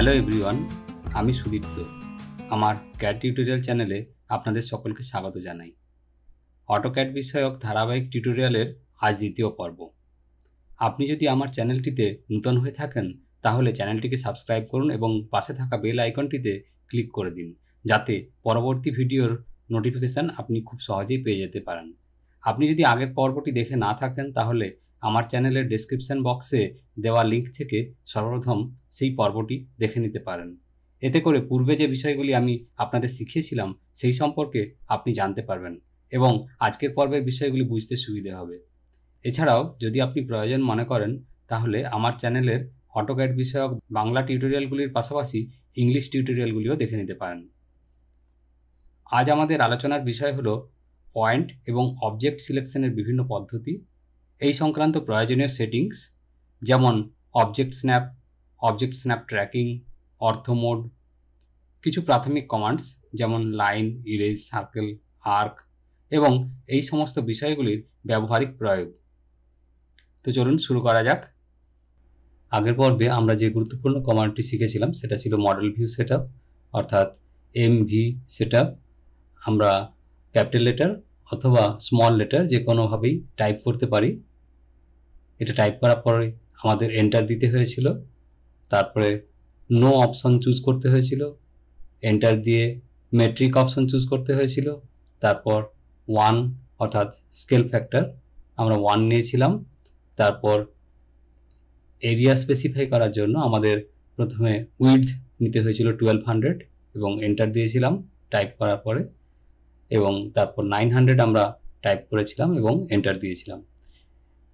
Hello everyone, আমি সুদীপ্ত। আমার CAD tutorial চ্যানেলে আপনাদের সকলকে স্বাগত জানাই। অটোক্যাড বিষয়ক ধারাবাহিক টিউটোরিয়ালের আজ দ্বিতীয় পর্ব। আপনি যদি আমার চ্যানেলটিতে নতুন হয়ে থাকেন তাহলে চ্যানেলটিকে সাবস্ক্রাইব করুন এবং পাশে থাকা বেল আইকনটিতে ক্লিক করে দিন, যাতে পরবর্তী ভিডিওর নোটিফিকেশান আপনি খুব সহজেই পেয়ে যেতে পারেন। আপনি যদি আগের পর্বটি দেখে না থাকেন তাহলে আমার চ্যানেলের ডেসক্রিপশন বক্সে দেওয়া লিঙ্ক থেকে সর্বপ্রথম সেই পর্বটি দেখে নিতে পারেন। এতে করে পূর্বে যে বিষয়গুলি আমি আপনাদের শিখিয়েছিলাম সেই সম্পর্কে আপনি জানতে পারবেন এবং আজকের পর্বের বিষয়গুলি বুঝতে সুবিধে হবে। এছাড়াও যদি আপনি প্রয়োজন মনে করেন তাহলে আমার চ্যানেলের অটোক্যাড বিষয়ক বাংলা টিউটোরিয়ালগুলির পাশাপাশি ইংলিশ টিউটোরিয়ালগুলিও দেখে নিতে পারেন। আজ আমাদের আলোচনার বিষয় হলো পয়েন্ট এবং অবজেক্ট সিলেকশনের বিভিন্ন পদ্ধতি, এই সংক্রান্ত প্রয়োজনীয় সেটিংস যেমন অবজেক্ট স্ন্যাপ ট্র্যাকিং, অর্থ মোড, কিছু প্রাথমিক কমান্ডস যেমন লাইন, ইরেজ, সার্কেল, আর্ক এবং এই সমস্ত বিষয়গুলির ব্যবহারিক প্রয়োগ। তো চলুন শুরু করা যাক। আগের পর্বে আমরা যে গুরুত্বপূর্ণ কমান্ডটি শিখেছিলাম সেটা ছিল মডেল ভিউ সেটআপ, অর্থাৎ MV সেটআপ। আমরা ক্যাপিটাল লেটার অথবা স্মল লেটার যে কোনোভাবেই টাইপ করতে পারি। এটা টাইপ করার পরে আমাদের এন্টার দিতে হয়েছিল, তারপরে নো অপশন চুজ করতে হয়েছিল, এন্টার দিয়ে মেট্রিক অপশন চুজ করতে হয়েছিল, তারপর 1 অর্থাৎ স্কেল ফ্যাক্টর আমরা 1 নিয়েছিলাম। তারপর এরিয়া স্পেসিফাই করার জন্য আমাদের প্রথমে উইডথ নিতে হয়েছিল 1200 এবং এন্টার দিয়েছিলাম টাইপ করার পরে, এবং তারপর 900 আমরা টাইপ করেছিলাম এবং এন্টার দিয়েছিলাম।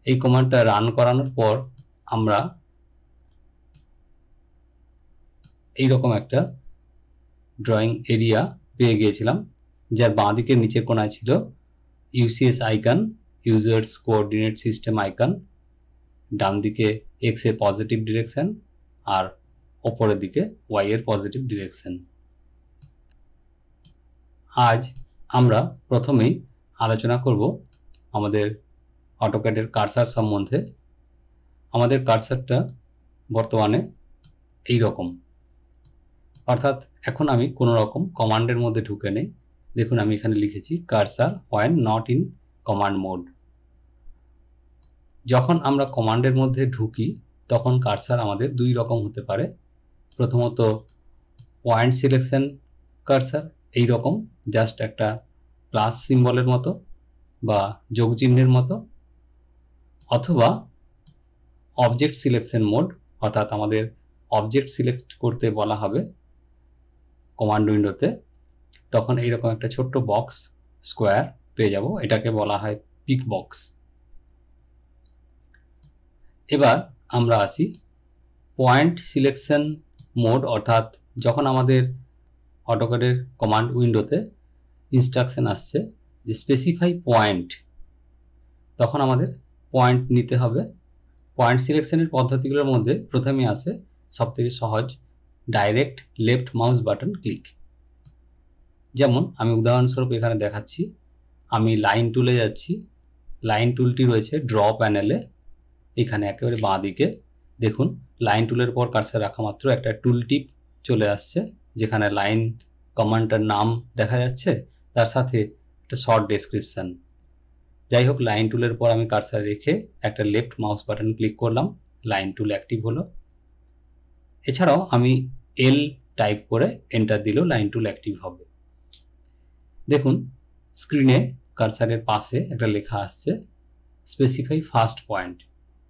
এই কমান্ডটা রান করানোর পর আমরা এইরকম একটা ড্রয়িং এরিয়া পেয়ে গিয়েছিলাম, যার বাঁ দিকের নিচের কোণায় ছিল UCS icon, users coordinate system icon, ডান দিকে এক্স এর পজিটিভ ডিরেকশন আর ওপরের দিকে ওয়াই এর পজিটিভ ডিরেকশন। আজ আমরা প্রথমেই আলোচনা করব আমাদের অটোক্যাডের কার্সার সম্বন্ধে। আমাদের কার্সারটা বর্তমানে এই রকম, অর্থাৎ এখন আমি কোনো রকম কমান্ডের মধ্যে ঢুকে নেই। দেখুন আমি এখানে লিখেছি cursor when not in command mode. যখন আমরা কমান্ডের মধ্যে ঢুকি তখন কার্সার আমাদের দুই রকম হতে পারে। প্রথমত পয়েন্ট সিলেকশন কার্সার, এই রকম জাস্ট একটা প্লাস সিম্বলের মতো বা যোগ চিহ্নের মতো, অথবা অবজেক্ট সিলেকশন মোড, অর্থাৎ আমাদের অবজেক্ট সিলেক্ট করতে বলা হবে কমান্ড উইন্ডোতে, তখন এইরকম একটা ছোট্ট বক্স স্কোয়ার পেয়ে যাব, এটাকে বলা হয় পিক বক্স। এবার আমরা আসি পয়েন্ট সিলেকশন মোড, অর্থাৎ যখন আমাদের অটোক্যাডের কমান্ড উইন্ডোতে ইনস্ট্রাকশন আসছে যে স্পেসিফাই পয়েন্ট, তখন আমাদের পয়েন্ট নিতে হবে। পয়েন্ট সিলেকশনের পদ্ধতিগুলোর মধ্যে প্রথমে আসে সবথেকে সহজ direct left mouse button click. যেমন আমি উদাহরণস্বরূপ এখানে দেখাচ্ছি, আমি লাইন টুলে যাচ্ছি, লাইন টুলটি রয়েছে ড্র প্যানেলে, এখানে একেবারে বাঁ দিকে দেখুন লাইন টুলের পর কার্সার রাখা মাত্র একটা টুল টিপ চলে আসছে, যেখানে লাইন কমান্ডটার নাম দেখা যাচ্ছে, তার সাথে একটা শর্ট ডেসক্রিপশন। যাই হোক, লাইন টুলের পর আমি কার্সার রেখে একটা লেফট মাউস বাটন ক্লিক করলাম, লাইন টুল অ্যাক্টিভ হলো। এছাড়াও আমি এল টাইপ করে এন্টার দিলেও লাইন টুল অ্যাক্টিভ হবে। দেখুন স্ক্রিনে কার্সারের পাশে একটা লেখা আসছে স্পেসিফাই ফার্স্ট পয়েন্ট,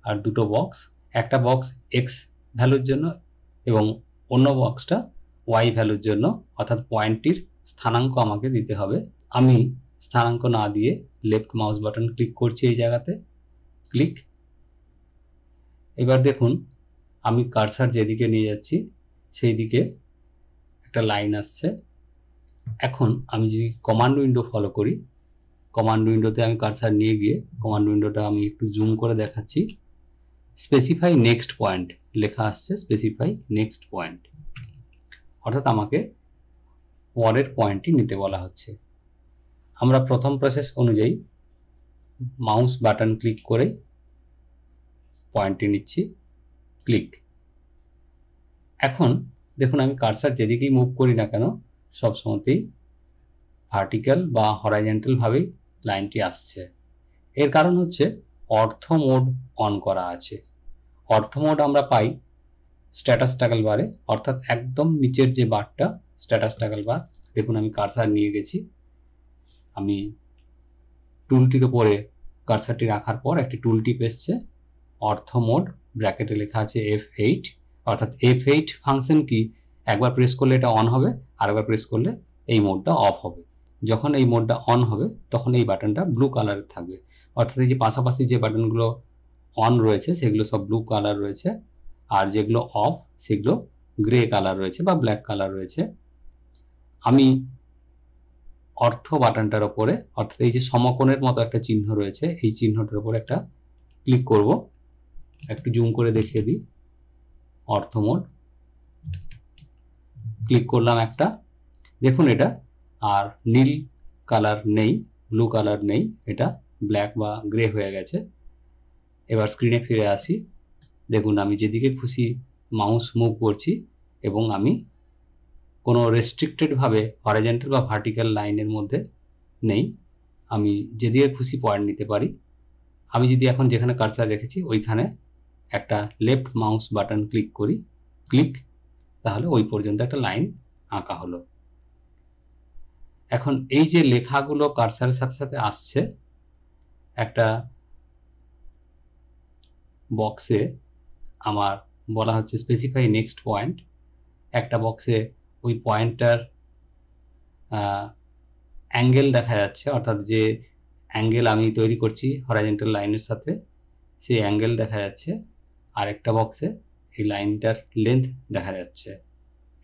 আর দুটো বক্স, একটা বক্স এক্স ভ্যালুর জন্য এবং অন্য বক্সটা ওয়াই ভ্যালুর জন্য, অর্থাৎ পয়েন্টটির স্থানাঙ্ক আমাকে দিতে হবে। আমি স্থানাঙ্ক না দিয়ে লেফট মাউস বাটন ক্লিক করছি এই জায়গাতে, ক্লিক। এবার দেখুন আমি কার্সার যেদিকে নিয়ে যাচ্ছি সেই দিকে একটা লাইন আসছে। এখন আমি যদি কমান্ড উইন্ডো ফলো করি, কমান্ড উইন্ডোতে আমি কার্সার নিয়ে গিয়ে কমান্ড উইন্ডোটা আমি একটু জুম করে দেখাচ্ছি, স্পেসিফাই নেক্সট পয়েন্ট লেখা আসছে, স্পেসিফাই নেক্সট পয়েন্ট, অর্থাৎ আমাকে পরের পয়েন্টটি নিতে বলা হচ্ছে। আমরা প্রথম প্রসেস অনুযায়ী মাউস বাটন ক্লিক করে পয়েন্টটি নিচ্ছি, ক্লিক। এখন দেখুন আমি কার্সার যেদিকেই মুভ করি না কেন সবসময়তেই ভার্টিক্যাল বা হরাইজন্টালভাবেই লাইনটি আসছে। এর কারণ হচ্ছে অর্থ মোড অন করা আছে। অর্থ মোড আমরা পাই স্ট্যাটাস টাগল বারে, অর্থাৎ একদম নিচের যে বারটা স্ট্যাটাস টাগল বার। দেখুন আমি কার্সার নিয়ে গেছি, আমি টুলটির উপরে কার্সারটি রাখার পর একটি টুল টিপ এসছে, অর্থ মোড, ব্র্যাকেটে লেখা আছে F8, অর্থাৎ F8 ফাংশন কি, একবার প্রেস করলে এটা অন হবে, আরেকবার প্রেস করলে এই মোডটা অফ হবে। যখন এই মোডটা অন হবে তখন এই বাটনটা ব্লু কালারের থাকবে, অর্থাৎ এই যে পাশাপাশি যে বাটনগুলো অন রয়েছে সেগুলো সব ব্লু কালার রয়েছে, আর যেগুলো অফ সেগুলো গ্রে কালার রয়েছে বা ব্ল্যাক কালার রয়েছে। আমি অর্থ বাটনটার ওপরে, অর্থাৎ এই যে সমকোণের মতো একটা চিহ্ন রয়েছে, এই চিহ্নটার উপরে একটা ক্লিক করব। একটু জুম করে দেখিয়ে দিই, অর্থ মোড ক্লিক করলাম একটা। দেখুন এটা আর নীল কালার নেই, ব্লু কালার নেই, এটা ব্ল্যাক বা গ্রে হয়ে গেছে। এবার স্ক্রিনে ফিরে আসি। দেখুন আমি যেদিকে খুশি মাউস মুভ করছি এবং আমি কোনো রেস্ট্রিক্টেডভাবে হরাইজন্টাল বা ভার্টিক্যাল লাইনের মধ্যে নেই, আমি যেদিকে খুশি পয়েন্ট নিতে পারি। আমি যদি এখন যেখানে কার্সার রেখেছি ওইখানে একটা লেফট মাউস বাটন ক্লিক করি, ক্লিক, তাহলে ওই পর্যন্ত একটা লাইন আঁকা হলো। এখন এই যে লেখাগুলো কার্সারের সাথে সাথে আসছে, একটা বক্সে আমার বলা হচ্ছে স্পেসিফাই নেক্সট পয়েন্ট, একটা বক্সে ওই পয়েন্টটার অ্যাঙ্গেল দেখা যাচ্ছে, অর্থাৎ যে অ্যাঙ্গেল আমি তৈরি করছি হরাইজন্টাল লাইনের সাথে সেই অ্যাঙ্গেল দেখা যাচ্ছে, আর একটা বক্সে এই লাইনটার লেন্থ দেখা যাচ্ছে।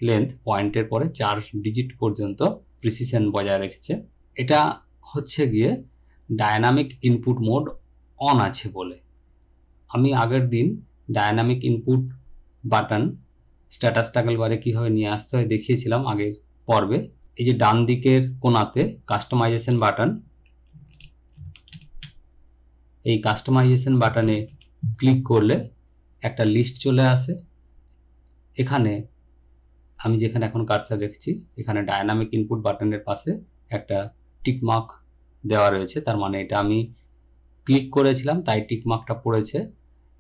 লেন্থ পয়েন্টের পরে 4 ডিজিট পর্যন্ত প্রিসিশন বজায় রেখেছে। এটা হচ্ছে গিয়ে ডায়নামিক ইনপুট মোড অন আছে বলে। আমি আগের দিন ডায়নামিক ইনপুট বাটন স্ট্যাটাস টাগল বারে কীভাবে নিয়ে আসতে হয় দেখিয়েছিলাম আগের পর্বে। এই যে ডান দিকের কোণাতে কাস্টমাইজেশন বাটন, এই কাস্টমাইজেশন বাটনে ক্লিক করলে একটা লিস্ট চলে আসে। এখানে আমি যেখানে এখন কার্সার রেখেছি এখানে ডায়নামিক ইনপুট বাটনের পাশে একটা টিকমার্ক দেওয়া রয়েছে, তার মানে এটা আমি ক্লিক করেছিলাম তাই টিকমার্কটা পড়েছে।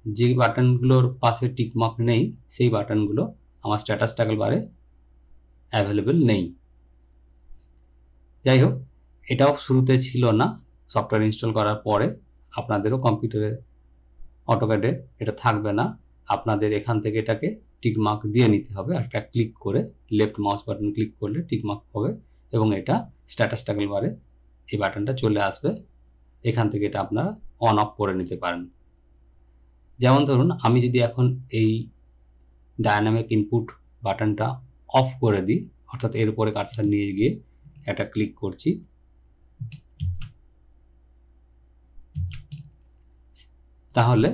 যে বাটনগুলোর পাশে টিকমার্ক নেই সেই বাটনগুলো আমার স্ট্যাটাস টাগল বারে অ্যাভেলেবেল নেই। যাই হোক, এটাও শুরুতে ছিল না, সফটওয়্যার ইনস্টল করার পরে আপনাদেরও কম্পিউটারে অটোক্যাডে এটা থাকবে না, আপনাদের এখান থেকে এটাকে টিকমার্ক দিয়ে নিতে হবে। একটা ক্লিক করে লেফট মাউস বাটন ক্লিক করলে টিকমার্ক হবে এবং এটা স্ট্যাটাস টাগল বারে এই বাটনটা চলে আসবে। এখান থেকে এটা আপনারা অন অফ করে নিতে পারেন। যেমন ধরুন আমি যদি এখন এই ডায়নামিক ইনপুট বাটনটা অফ করে দিই, অর্থাৎ এর উপরে কার্সার নিয়ে গিয়ে এটা ক্লিক করছি, তাহলে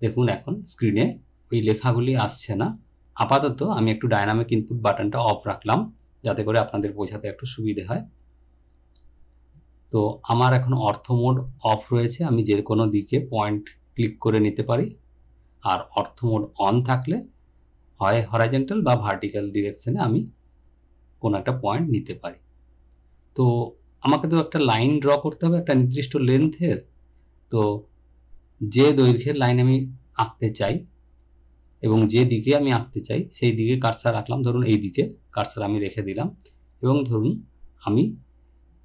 দেখুন এখন স্ক্রিনে ওই লেখাগুলি আসছে না। আপাতত আমি একটু ডায়নামিক ইনপুট বাটনটা অফ রাখলাম যাতে করে আপনাদের বোঝাতে একটু সুবিধে হয়। তো আমার এখন অর্থ মোড অফ রয়েছে, আমি যে কোনো দিকে পয়েন্ট ক্লিক করে নিতে পারি, আর অর্থ মোড অন থাকলে হয় হরাইজন্টাল বা ভার্টিক্যাল ডিরেকশনে আমি কোনো একটা পয়েন্ট নিতে পারি। তো আমাকে তো একটা লাইন ড্র করতে হবে একটা নির্দিষ্ট লেন্থের, তো যে দৈর্ঘ্যের লাইন আমি আঁকতে চাই এবং যে দিকে আমি আঁকতে চাই সেই দিকে কার্সার রাখলাম। ধরুন এই দিকে কার্সার আমি রেখে দিলাম এবং ধরুন আমি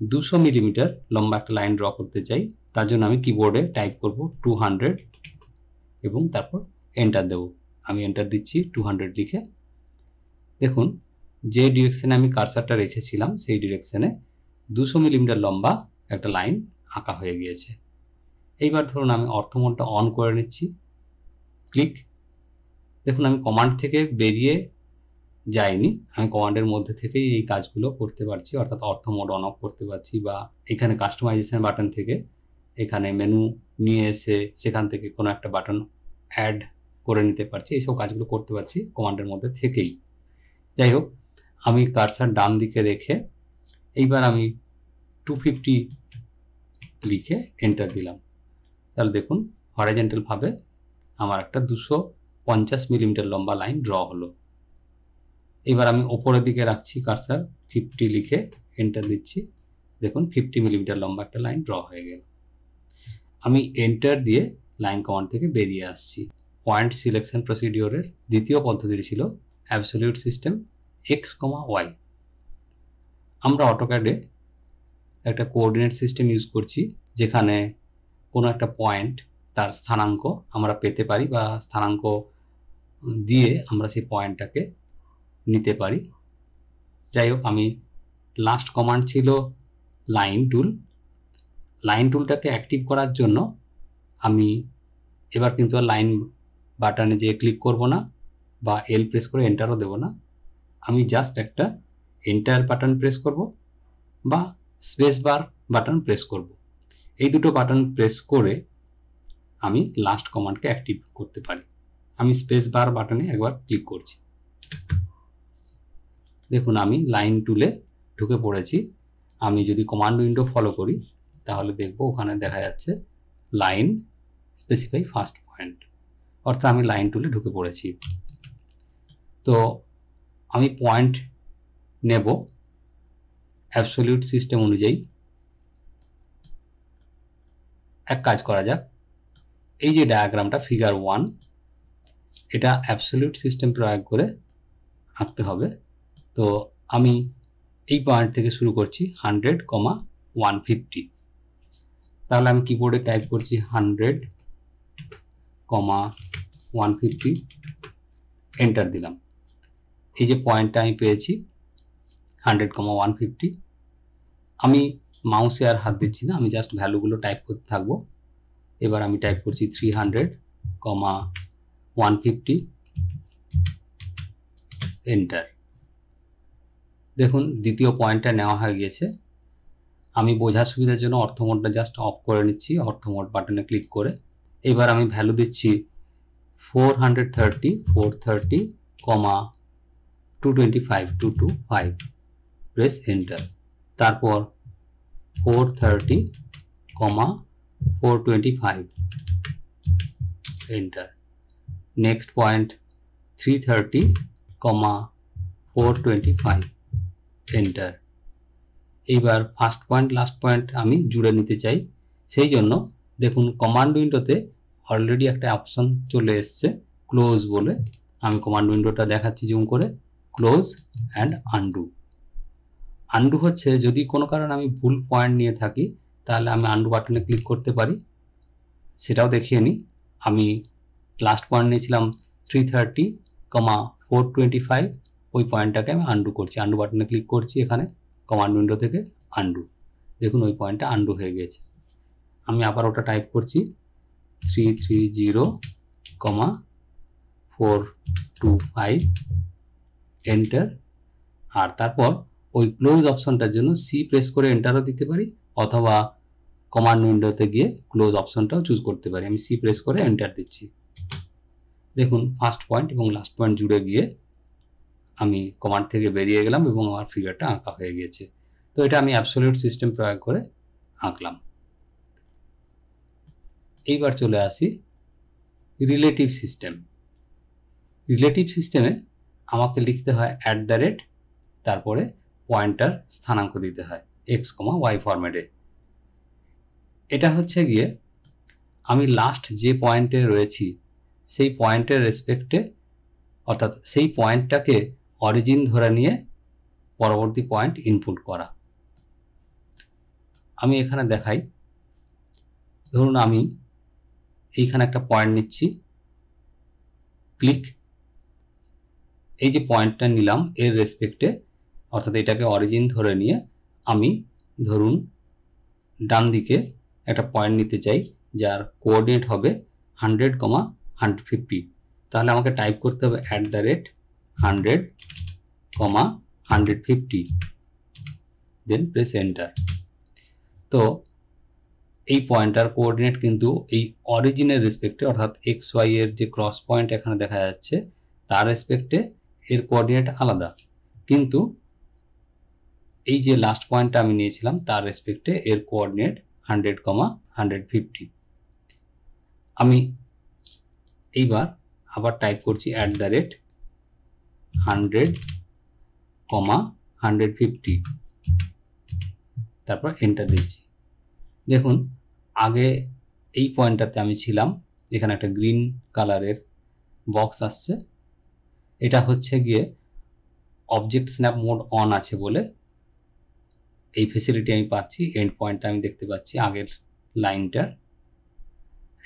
200 মিলিমিটার লম্বা একটা লাইন ড্র করতে চাই, তার জন্য আমি কিবোর্ডে টাইপ করব 200 এবং তারপর এন্টার দেব। আমি এন্টার দিচ্ছি 200 লিখে। দেখুন যে ডিরেকশনে আমি কার্সারটা রেখেছিলাম সেই ডিরেকশনে 200 মিলিমিটার লম্বা একটা লাইন আঁকা হয়ে গিয়েছে। এইবার ধরুন আমি অর্থ মোডটা অন করে নিচ্ছি, ক্লিক। দেখুন আমি কমান্ড থেকে বেরিয়ে যাইনি, আমি কমান্ডের মধ্যে থেকেই এই কাজগুলো করতে পারছি, অর্থাৎ অর্থ মোড অন অফ করতে পারছি, বা এখানে কাস্টমাইজেশন বাটন থেকে এখানে মেনু নিয়ে এসে সেখান থেকে কোনো একটা বাটন অ্যাড করে নিতে পারছি, এইসব কাজগুলো করতে পারছি কমান্ডের মধ্যে থেকেই। যাই হোক, আমি কার্সার ডান দিকে রেখে এইবার আমি 250 লিখে এন্টার দিলাম। তাহলে দেখুন হরাইজন্টালভাবে আমার একটা 250 মিলিমিটার লম্বা লাইন ড্র হলো। এবার আমি ওপরের দিকে রাখছি কার্সার, 50 লিখে এন্টার দিচ্ছি। দেখুন 50 মিলিমিটার লম্বা একটা লাইন ড্র হয়ে গেল। আমি এন্টার দিয়ে লাইন কমান্ড থেকে বেরিয়ে আসছি। পয়েন্ট সিলেকশন প্রসিডিওরের দ্বিতীয় পদ্ধতিটি ছিল অ্যাবসলিউট সিস্টেম এক্স, ওয়াই। আমরা অটোক্যাডে একটা কোঅর্ডিনেট সিস্টেম ইউজ করছি, যেখানে কোনো একটা পয়েন্ট তার স্থানাঙ্ক আমরা পেতে পারি বা স্থানাঙ্ক দিয়ে আমরা সেই পয়েন্টটাকে নিতে পারি। যাই হোক, আমি লাস্ট কমান্ড ছিল লাইন টুল। লাইন টুলটাকে অ্যাক্টিভ করার জন্য আমি এবার কিন্তু আর লাইন বাটনে যেয়ে ক্লিক করব না বা এল প্রেস করে এন্টারও দেব না। আমি জাস্ট একটা এন্টার বাটন প্রেস করব বা স্পেস বার বাটন প্রেস করব। এই দুটো বাটন প্রেস করে আমি লাস্ট কমান্ডকে অ্যাক্টিভ করতে পারি। আমি স্পেস বার বাটনে একবার ক্লিক করছি। দেখুন আমি লাইন টুলে ঢুকে পড়েছি। আমি যদি কমান্ড উইন্ডো ফলো করি তাহলে দেখব ওখানে দেখা যাচ্ছে লাইন স্পেসিফাই ফার্স্ট পয়েন্ট, অর্থাৎ আমি লাইন টুলে ঢুকে পড়েছি। তো আমি পয়েন্ট নেব অ্যাবসলিউট সিস্টেম অনুযায়ী। এক কাজ করা যাক, এই যে ডায়াগ্রামটা ফিগার 1, এটা অ্যাবসলিউট সিস্টেম প্রয়োগ করে আঁকতে হবে। তো আমি এই পয়েন্ট থেকে শুরু করছি 100, 150। তাহলে আমি কিবোর্ডে টাইপ করছি 100, 150, এন্টার দিলাম। এই যে পয়েন্টটা আমি পেয়েছি 100, 150। আমি মাউসে আর হাত দিচ্ছি না, আমি জাস্ট ভ্যালুগুলো টাইপ করতে থাকবো। এবার আমি টাইপ করছি 300, 150, এন্টার। দেখুন দ্বিতীয় পয়েন্টটা নেওয়া হয়ে গিয়েছে। আমি বোঝার সুবিধার জন্য অর্থ মোডটা জাস্ট অফ করে নিচ্ছি, অর্থ মোড বাটনে ক্লিক করে। এবার আমি ভ্যালু দিচ্ছি 430, 430, 225, 225, প্রেস এন্টার। তারপর 430, 425, এন্টার। Next point 330, 425, enter. এইবার ফার্স্ট পয়েন্ট লাস্ট পয়েন্ট আমি জুড়ে নিতে চাই, সেই জন্য দেখুন কমান্ড উইন্ডোতে অলরেডি একটা অপশন চলে এসছে ক্লোজ বলে। আমি কমান্ড উইন্ডোটা দেখাচ্ছি জুম করে। Close and undo. আনডু হচ্ছে যদি কোনো কারণে আমি ভুল পয়েন্ট নিয়ে থাকি তাহলে আমি আনডু বাটনে ক্লিক করতে পারি, সেটাও দেখিয়ে নিই। আমি লাস্ট পয়েন্ট নিয়েছিলাম 330, 425, ওই পয়েন্টটাকে আমি আনডু করছি। আনডু বাটনে ক্লিক করছি এখানে কমান্ড উইন্ডো থেকে, আনডু। দেখুন ওই পয়েন্টটা আনডু হয়ে গেছে। আমি আবার ওটা টাইপ করছি 330, 425, এন্টার। আর তারপর ওই ক্লোজ অপশনটার জন্য সি প্রেস করে এন্টারও দিতে পারি, অথবা কমান্ড উইন্ডোতে গিয়ে ক্লোজ অপশনটাও চুজ করতে পারি। আমি সি প্রেস করে এন্টার দিচ্ছি। দেখুন ফার্স্ট পয়েন্ট এবং লাস্ট পয়েন্ট জুড়ে গিয়ে আমি কমান্ড থেকে বেরিয়ে গেলাম এবং আমার ফিগারটা আঁকা হয়ে গেছে। তো এটা আমি অ্যাবসলিউট সিস্টেম প্রয়োগ করে আঁকলাম। এইবার চলে আসি রিলেটিভ সিস্টেম। রিলেটিভ সিস্টেমে আমাকে লিখতে হয় @ তারপরে পয়েন্টার স্থানাঙ্ক দিতে হয় x, y ফরম্যাটে। এটা হচ্ছে গিয়ে আমি লাস্ট যে পয়েন্টে রয়েছি সেই পয়েন্টের রেসপেক্টে, অর্থাৎ সেই পয়েন্টটাকে অরিজিন ধরে নিয়ে পরবর্তী পয়েন্ট ইনপুট করা। আমি এখানে দেখাই, ধরুন আমি এইখানে একটা পয়েন্ট নিচ্ছি, ক্লিক। এই যে পয়েন্টটা নিলাম এর রেসপেক্টে, অর্থাৎ এটাকে অরিজিন ধরে নিয়ে আমি ধরুন ডান দিকে একটা পয়েন্ট নিতে চাই যার কোঅর্ডিনেট হবে 100, 150। তাহলে আমাকে টাইপ করতে হবে @100, 150, দেন প্রেস এন্টার। তো এই পয়েন্টার কোঅর্ডিনেট কিন্তু এই অরিজিনের রেসপেক্টে, অর্থাৎ XY এর যে ক্রস পয়েন্ট এখানে দেখা যাচ্ছে তার রেসপেক্টে এর কোঅর্ডিনেট আলাদা, কিন্তু এই যে লাস্ট পয়েন্টটা আমি নিয়েছিলাম তার রেসপেক্টে এর কোঅর্ডিনেট 100, 150। আমি এইবার আবার টাইপ করছি @100, কমা 150, তারপর এন্টার দিচ্ছি। দেখুন আগে এই পয়েন্টটাতে আমি ছিলাম, এখানে একটা গ্রিন কালারের বক্স আসছে, এটা হচ্ছে গিয়ে অবজেক্ট স্ন্যাপ মোড অন আছে বলে এই ফেসিলিটি আমি পাচ্ছি। এন্ড পয়েন্টটা আমি দেখতে পাচ্ছি আগের লাইনটার।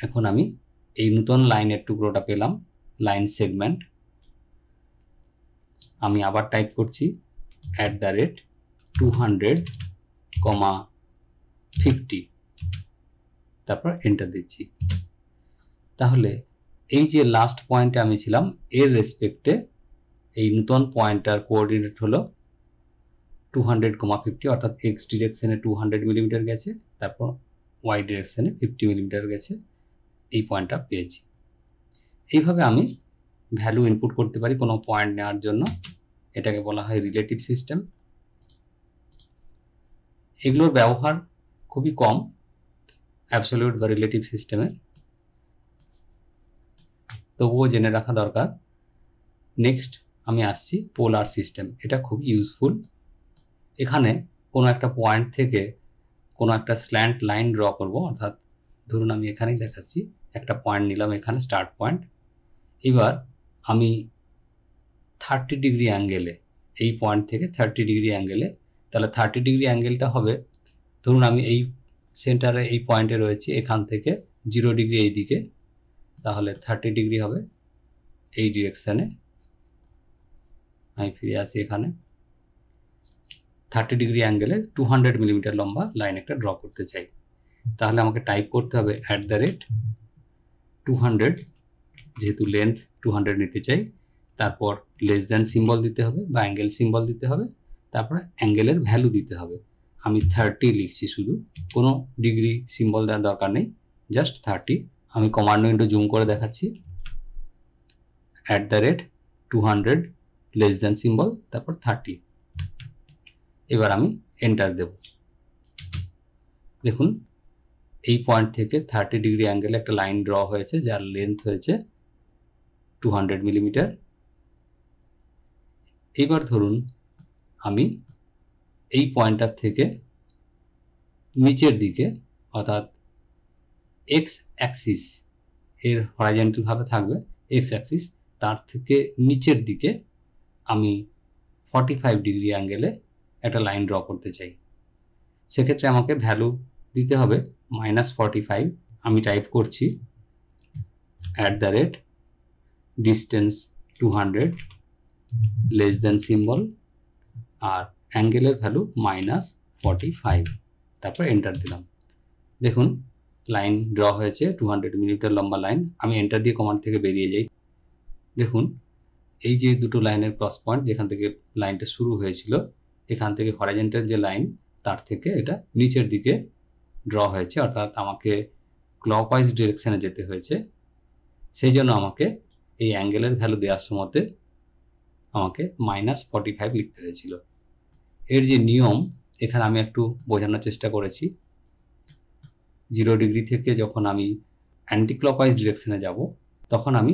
এখন আমি এই নতুন লাইনের টুকরোটা পেলাম, লাইন সেগমেন্ট। আমি আবার টাইপ করছি @200,50, তারপর এন্টার দিচ্ছি। তাহলে এই যে লাস্ট পয়েন্টে আমি ছিলাম এর রেসপেক্টে এই নতুন পয়েন্টটার কোঅর্ডিনেট হলো 200,50, অর্থাৎ এক্স ডিরেকশনে 200 মিলিমিটার গেছে, তারপর ওয়াই ডিরেকশনে 50 মিলিমিটার গেছে। এই পয়েন্টটা পেয়েছি। এইভাবে আমি ভ্যালু ইনপুট করতে পারি কোনো পয়েন্ট নেওয়ার জন্য। এটাকে বলা হয় রিলেটিভ সিস্টেম। এগুলোর ব্যবহার খুবই কম অ্যাবসলিউট বা রিলেটিভ সিস্টেমের, তবুও জেনে রাখা দরকার। নেক্সট আমি আসছি পোলার সিস্টেম। এটা খুব ইউজফুল। এখানে কোনো একটা পয়েন্ট থেকে কোনো একটা স্ল্যান্ট লাইন ড্র করব, অর্থাৎ ধরুন আমি এখানেই দেখাচ্ছি, একটা পয়েন্ট নিলাম এখানে স্টার্ট পয়েন্ট। এবার আমি 30 ডিগ্রি অ্যাঙ্গেলে, এই পয়েন্ট থেকে 30 ডিগ্রি অ্যাঙ্গেলে, তাহলে 30 ডিগ্রি অ্যাঙ্গেলটা হবে, ধরুন আমি এই সেন্টারে এই পয়েন্টে রয়েছি, এখান থেকে 0 ডিগ্রি এই দিকে, তাহলে 30 ডিগ্রি হবে এই ডিরেকশানে। আমি ফিরে আসি এখানে, 30 ডিগ্রি অ্যাঙ্গেলে 200 মিলিমিটার লম্বা লাইন একটা ড্র করতে চাই। তাহলে আমাকে টাইপ করতে হবে @200, যেহেতু লেন্থ 200 নিতে চাই, তারপর লেস দ্যান সিম্বল দিতে হবে বা অ্যাঙ্গেল সিম্বল দিতে হবে, তারপরে অ্যাঙ্গেলের ভ্যালু দিতে হবে। আমি 30 লিখছি, শুধু কোনো ডিগ্রি সিম্বল দেওয়ার দরকার নেই, জাস্ট 30। আমি কমান্ড উইন্ডো জুম করে দেখাচ্ছি, @200 লেস দ্যান সিম্বল, তারপর 30। এবার আমি এন্টার দেব। দেখুন এই পয়েন্ট থেকে 30 ডিগ্রি অ্যাঙ্গেলে একটা লাইন ড্র হয়েছে, যার লেন্থ হয়েছে 200 মিলিমিটার। এবার ধরুন আমি এই পয়েন্টটার থেকে নিচের দিকে, অর্থাৎ এক্স অ্যাক্সিস এর হরাইজন্টালভাবে থাকবে, এক্স অ্যাক্সিস তার থেকে নিচের দিকে আমি 45 ডিগ্রি অ্যাঙ্গেলে একটা লাইন ড্র করতে চাই। সেক্ষেত্রে আমাকে ভ্যালু দিতে হবে -45। আমি টাইপ করছি @distance 200 লেস দ্যান সিম্বল, আর অ্যাঙ্গেলের ভ্যালু -45, তারপর এন্টার দিলাম। দেখুন লাইন ড্র হয়েছে, 200 মিলিমিটার লম্বা লাইন। আমি এন্টার দিয়ে কমান্ড থেকে বেরিয়ে যাই। দেখুন এই যে দুটো লাইনের ক্রস পয়েন্ট, যেখান থেকে লাইনটা শুরু হয়েছিল, এখান থেকে হরাইজন্টাল যে লাইন, তার থেকে এটা নিচের দিকে ড্র হয়েছে, অর্থাৎ আমাকে ক্লকওয়াইজ ডিরেকশনে যেতে হয়েছে। সেই জন্য আমাকে এই অ্যাঙ্গেলের ভ্যালু দেওয়ার সময়তে আমাকে -45 লিখতে হয়েছিল। এর যে নিয়ম, এখানে আমি একটু বোঝানোর চেষ্টা করেছি। 0 ডিগ্রি থেকে যখন আমি অ্যান্টি ক্লকওয়াইজ ডিরেকশনে যাব, তখন আমি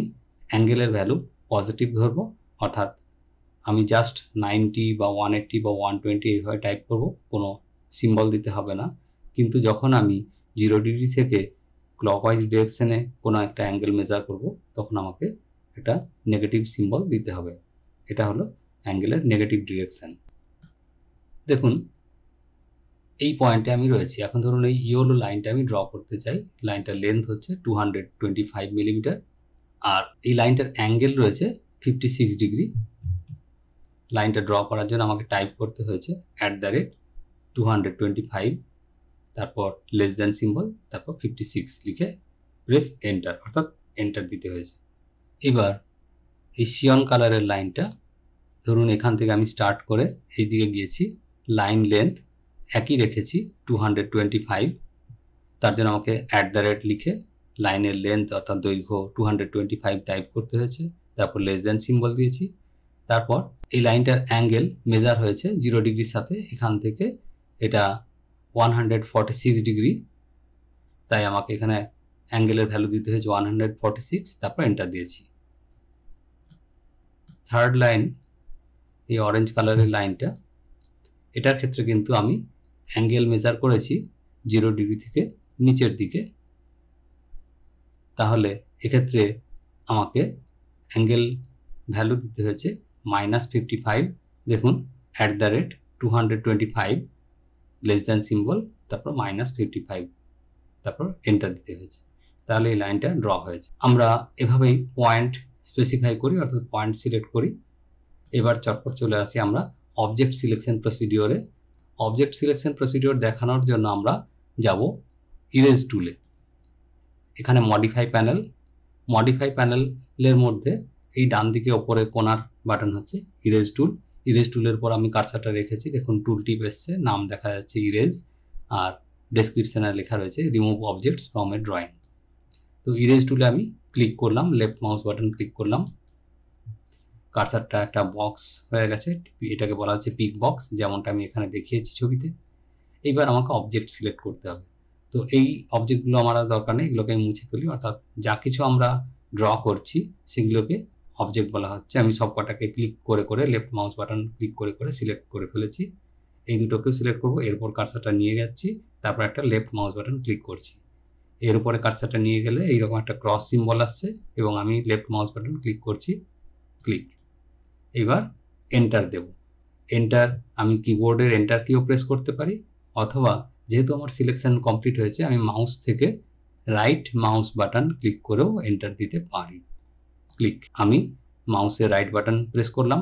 অ্যাঙ্গেলের ভ্যালু পজিটিভ ধরবো, অর্থাৎ আমি জাস্ট 90 বা 180 বা 120 এইভাবে টাইপ করব, কোনো সিম্বল দিতে হবে না। কিন্তু যখন আমি 0 ডিগ্রি থেকে ক্লকওয়াইজ ডিরেকশনে কোনো একটা অ্যাঙ্গেল মেজার করব, তখন আমাকে একটা নেগেটিভ সিম্বল দিতে হবে। এটা হলো অ্যাঙ্গেলের নেগেটিভ ডিরেকশন। দেখুন এই পয়েন্টে আমি রয়েছি। এখন ধরুন এই ইয়েলো লাইনটা আমি ড্র করতে চাই। লাইনটার লেন্থ হচ্ছে 225 মিলিমিটার, আর এই লাইনটার অ্যাঙ্গেল রয়েছে 56 ডিগ্রি। লাইনটা ড্র করার জন্য আমাকে টাইপ করতে হয়েছে @225, তারপর লেস দ্যান সিম্বল, তারপর 56 লিখে প্রেস এন্টার, অর্থাৎ এন্টার দিতে হয়েছে। এবার এই সিয়ন কালারের লাইনটা, ধরুন এখান থেকে আমি স্টার্ট করে এই দিকে গিয়েছি, লাইন লেন্থ একই রেখেছি 225, তার জন্য আমাকে লিখে লাইনের লেন্থ অর্থাৎ দৈর্ঘ্য 225 টাইপ করতে হয়েছে, তারপর লেস দ্যান সিম্বল দিয়েছি। তারপর এই লাইনটার অ্যাঙ্গেল মেজার হয়েছে 0 ডিগ্রির সাথে, এখান থেকে এটা 146 ডিগ্রি, তাই আমাকে এখানে অ্যাঙ্গেলের ভ্যালু দিতে হয়েছে 146, তারপর এন্টার দিয়েছি। থার্ড লাইন, এই অরেঞ্জ কালারের লাইনটা, এটার ক্ষেত্রে কিন্তু আমি অ্যাঙ্গেল মেজার করেছি 0 ডিগ্রি থেকে নিচের দিকে। তাহলে এক্ষেত্রে আমাকে অ্যাঙ্গেল ভ্যালু দিতে হয়েছে -55। দেখুন @225 লেস দ্যান সিম্বল, তারপর -55, তারপর এন্টার দিতে হয়েছে। তাহলে এই লাইনটা ড্র হয়েছে। আমরা এভাবেই পয়েন্ট স্পেসিফাই করি, অর্থাৎ পয়েন্ট সিলেক্ট করি। এবার চটপট চলে আসি আমরা অবজেক্ট সিলেকশন প্রসিডিওরে। অবজেক্ট সিলেকশন প্রসিডিওর দেখানোর জন্য আমরা যাব ইরেজ টুলে। এখানে মডিফাই প্যানেলের মধ্যে এই ডান দিকে ওপরে কোনার বাটন হচ্ছে ইরেজ টুল। ইরেজ টুলের পর আমি কার্সারটা রেখেছি, দেখুন টুল টিপ এসছে, নাম দেখা যাচ্ছে ইরেজ, আর ডেসক্রিপশনে লেখা রয়েছে remove objects from a drawing. তো ইরেজ টুলে আমি ক্লিক করলাম, লেফট মাউস বাটন ক্লিক করলাম, কার্সারটা একটা বক্স হয়ে গেছে, এটাকে বলা হচ্ছে পিক বক্স, যেমনটা আমি এখানে দেখিয়েছি ছবিতে। এইবার আমাকে অবজেক্ট সিলেক্ট করতে হবে। তো এই অবজেক্টগুলো আমার দরকার নেই, এগুলোকে আমি মুছে ফেলি। অর্থাৎ যা কিছু আমরা ড্র করছি সেগুলোকে অবজেক্ট বলা হচ্ছে। আমি সব কটাকে ক্লিক করে করে লেফট মাউস বাটন ক্লিক করে করে সিলেক্ট করে ফেলেছি। এই দুটোকেও সিলেক্ট করব, এরপর কার্সারটা নিয়ে যাচ্ছি, তারপর একটা লেফট মাউস বাটন ক্লিক করছি। এর উপরে কার্সারটা নিয়ে গেলে এইরকম একটা ক্রস সিম্বল আসছে এবং আমি লেফট মাউস বাটন ক্লিক করছি, ক্লিক। এবার এন্টার দেব। এন্টার, আমি কিবোর্ডের এন্টার কিও প্রেস করতে পারি, অথবা যেহেতু আমার সিলেকশন কমপ্লিট হয়েছে আমি মাউস থেকে রাইট মাউস বাটন ক্লিক করেও এন্টার দিতে পারি, ক্লিক। আমি মাউসের রাইট বাটন প্রেস করলাম,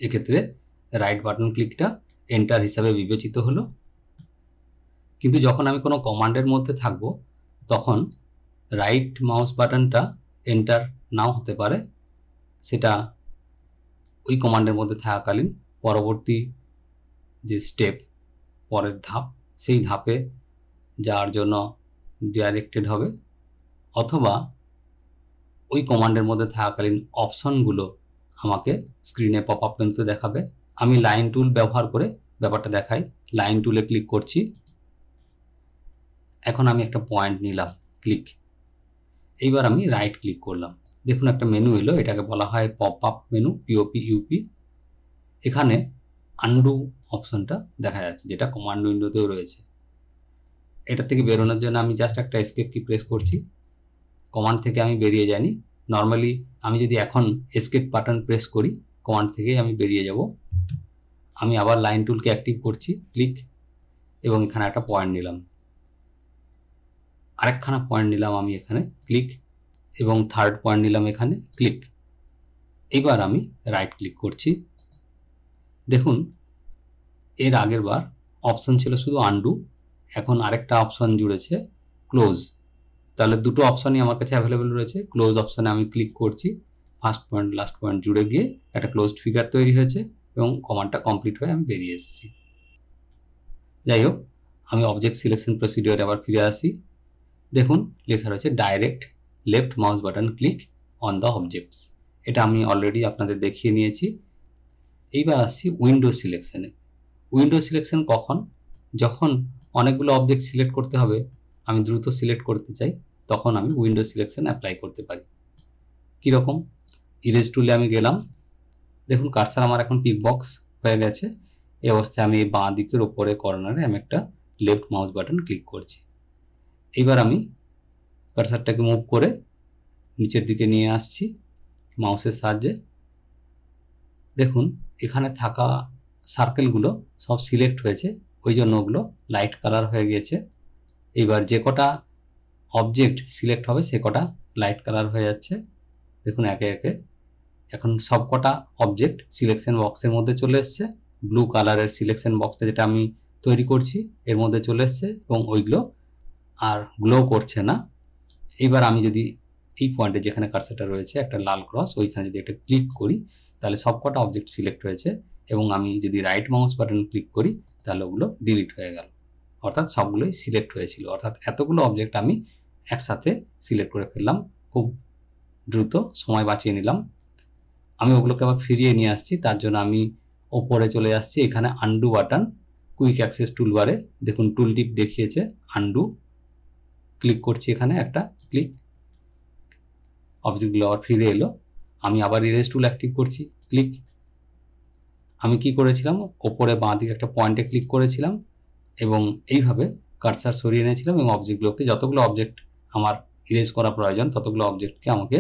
এক্ষেত্রে রাইট বাটন ক্লিকটা এন্টার হিসাবে বিবেচিত হলো। কিন্তু যখন আমি কোনো কমান্ডের মধ্যে থাকবো তখন রাইট মাউস বাটনটা এন্টার নাও হতে পারে, সেটা ওই কমান্ডের মধ্যে থাকাকালীন পরবর্তী যে স্টেপ, পরের ধাপ, সেই ধাপে যাওয়ার জন্য ডাইরেক্টেড হবে, অথবা ওই কমান্ডের মধ্যে থাকাকালীন অপশনগুলো আমাকে স্ক্রিনে পপ আপ মেনুতে দেখাবে। আমি লাইন টুল ব্যবহার করে ব্যাপারটা দেখাই। লাইন টুলে ক্লিক করছি, এখন আমি একটা পয়েন্ট নিলাম, ক্লিক। এইবার আমি রাইট ক্লিক করলাম, দেখুন একটা মেনু এলো, এটাকে বলা হয় পপ আপ মেনু, POP. এখানে আনডু অপশনটা দেখা যাচ্ছে, যেটা কমান্ড উইন্ডোতেও রয়েছে। এটা থেকে বেরোনোর জন্য আমি জাস্ট একটা এসকেপ কি প্রেস করছি, কমান্ড থেকে আমি বেরিয়ে যাইনি। নর্মালি আমি যদি এখন এসকেপ বাটন প্রেস করি কমান্ড থেকেই আমি বেরিয়ে যাব। আমি আবার লাইন টুলকে অ্যাক্টিভ করছি, ক্লিক, এবং এখানে একটা পয়েন্ট নিলাম, আরেকখানা পয়েন্ট নিলাম আমি এখানে, ক্লিক, এবং থার্ড পয়েন্ট নিলাম এখানে, ক্লিক। এবার আমি রাইট ক্লিক করছি। দেখুন এর আগের বার অপশন ছিল শুধু আনডু, এখন আরেকটা অপশন জুড়েছে ক্লোজ। তাহলে দুটো অপশনই আমার কাছে অ্যাভেলেবেল রয়েছে। ক্লোজ অপশনে আমি ক্লিক করছি, ফার্স্ট পয়েন্ট লাস্ট পয়েন্ট জুড়ে গিয়ে একটা ক্লোজড ফিগার তৈরি হয়েছে এবং কমান্ডটা কমপ্লিট হয়ে আমি বেরিয়ে এসেছি। যাই হোক, আমি অবজেক্ট সিলেকশন প্রসিডিওরে আবার ফিরে আসি। দেখুন লেখা রয়েছে direct left mouse button click on the objects, এটা আমি অলরেডি আপনাদের দেখিয়ে নিয়েছি। এইবার আসছি উইন্ডো সিলেকশনে। উইন্ডো সিলেকশন কখন? যখন অনেকগুলো অবজেক্ট সিলেক্ট করতে হবে, আমি দ্রুত সিলেক্ট করতে চাই, তখন আমি উইন্ডো সিলেকশন অ্যাপ্লাই করতে পারি। কীরকম? ইরেজ টুলে আমি গেলাম, দেখুন কার্সার আমার এখন পিক বক্স হয়ে গেছে। এই অবস্থায় আমি বাঁ দিকের ওপরে কর্নারে আমি একটা লেফট মাউস বাটন ক্লিক করছি। এইবার আমি কার্সারটাকে মুভ করে নিচের দিকে নিয়ে আসছি মাউসের সাহায্যে। দেখুন এখানে থাকা সার্কেলগুলো সব সিলেক্ট হয়েছে, ওই জন্য ওগুলো লাইট কালার হয়ে গিয়েছে। এইবার যে কটা অবজেক্ট সিলেক্ট হবে সে কটা লাইট কালার হয়ে যাচ্ছে। দেখুন একে একে এখন সব কটা অবজেক্ট সিলেকশন বক্সের মধ্যে চলে এসছে। ব্লু কালারের সিলেকশন বক্সটা যেটা আমি তৈরি করছি এর মধ্যে চলে এসছে, এবং ওইগুলো আর গ্লো করছে না। এইবার আমি যদি এই পয়েন্টে যেখানে কার্সারটা রয়েছে একটা লাল ক্রস, ওইখানে যদি একটা ক্লিক করি তাহলে সবকটা অবজেক্ট সিলেক্ট হয়েছে, এবং আমি যদি রাইট মাউস বাটন ক্লিক করি তাহলে ওগুলো ডিলিট হয়ে গেল, অর্থাৎ সবগুলোই সিলেক্ট হয়েছিল। অর্থাৎ এতগুলো অবজেক্ট আমি একসাথে সিলেক্ট করে ফেললাম, খুব দ্রুত সময় বাঁচিয়ে নিলাম। আমি ওগুলোকে আবার ফিরিয়ে নিয়ে আসছি, তার জন্য আমি ওপরে চলে আসছি, এখানে আনডু বাটন, কুইক অ্যাক্সেস টুলবারে দেখুন টুল টিপ দেখিয়েছে আনডু, ক্লিক করছি এখানে একটা, ক্লিক, অবজেক্টগুলো আবার ফিরে এলো। আমি আবার ইরেজ টুল অ্যাক্টিভ করছি, ক্লিক, আমি কি করেছিলাম, ওপরে বাঁ দিকে একটা পয়েন্টে ক্লিক করেছিলাম এবং এইভাবে কার্সার সরিয়ে নিয়েছিলাম এবং অবজেক্টগুলোকে, যতগুলো অবজেক্ট আমার ইরেজ করা প্রয়োজন ততগুলো অবজেক্টকে আমাকে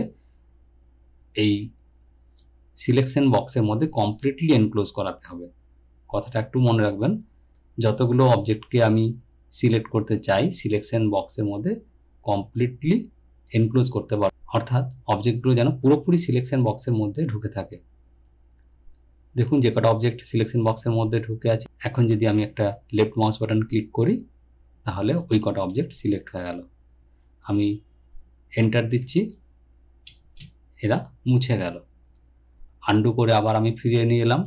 এই সিলেকশন বক্সের মধ্যে কমপ্লিটলি এনক্লোজ করাতে হবে। কথাটা একটু মনে রাখবেন, যতগুলো অবজেক্টকে আমি সিলেক্ট করতে চাই সিলেকশন বক্সের মধ্যে কমপ্লিটলি এনক্লোজ করতে পারবো, অর্থাৎ অবজেক্টগুলো যেন পুরোপুরি সিলেকশন বক্সের মধ্যে ঢুকে থাকে। দেখুন যে কটা অবজেক্ট সিলেকশন বক্সের মধ্যে ঢুকে আছে, এখন যদি আমি একটা লেফট মাউস বাটন ক্লিক করি তাহলে ওই কটা অবজেক্ট সিলেক্ট হয়ে গেল। আমি এন্টার দিচ্ছি, এরা মুছে গেল। আন্ডু করে আবার আমি ফিরিয়ে নিয়ে এলাম।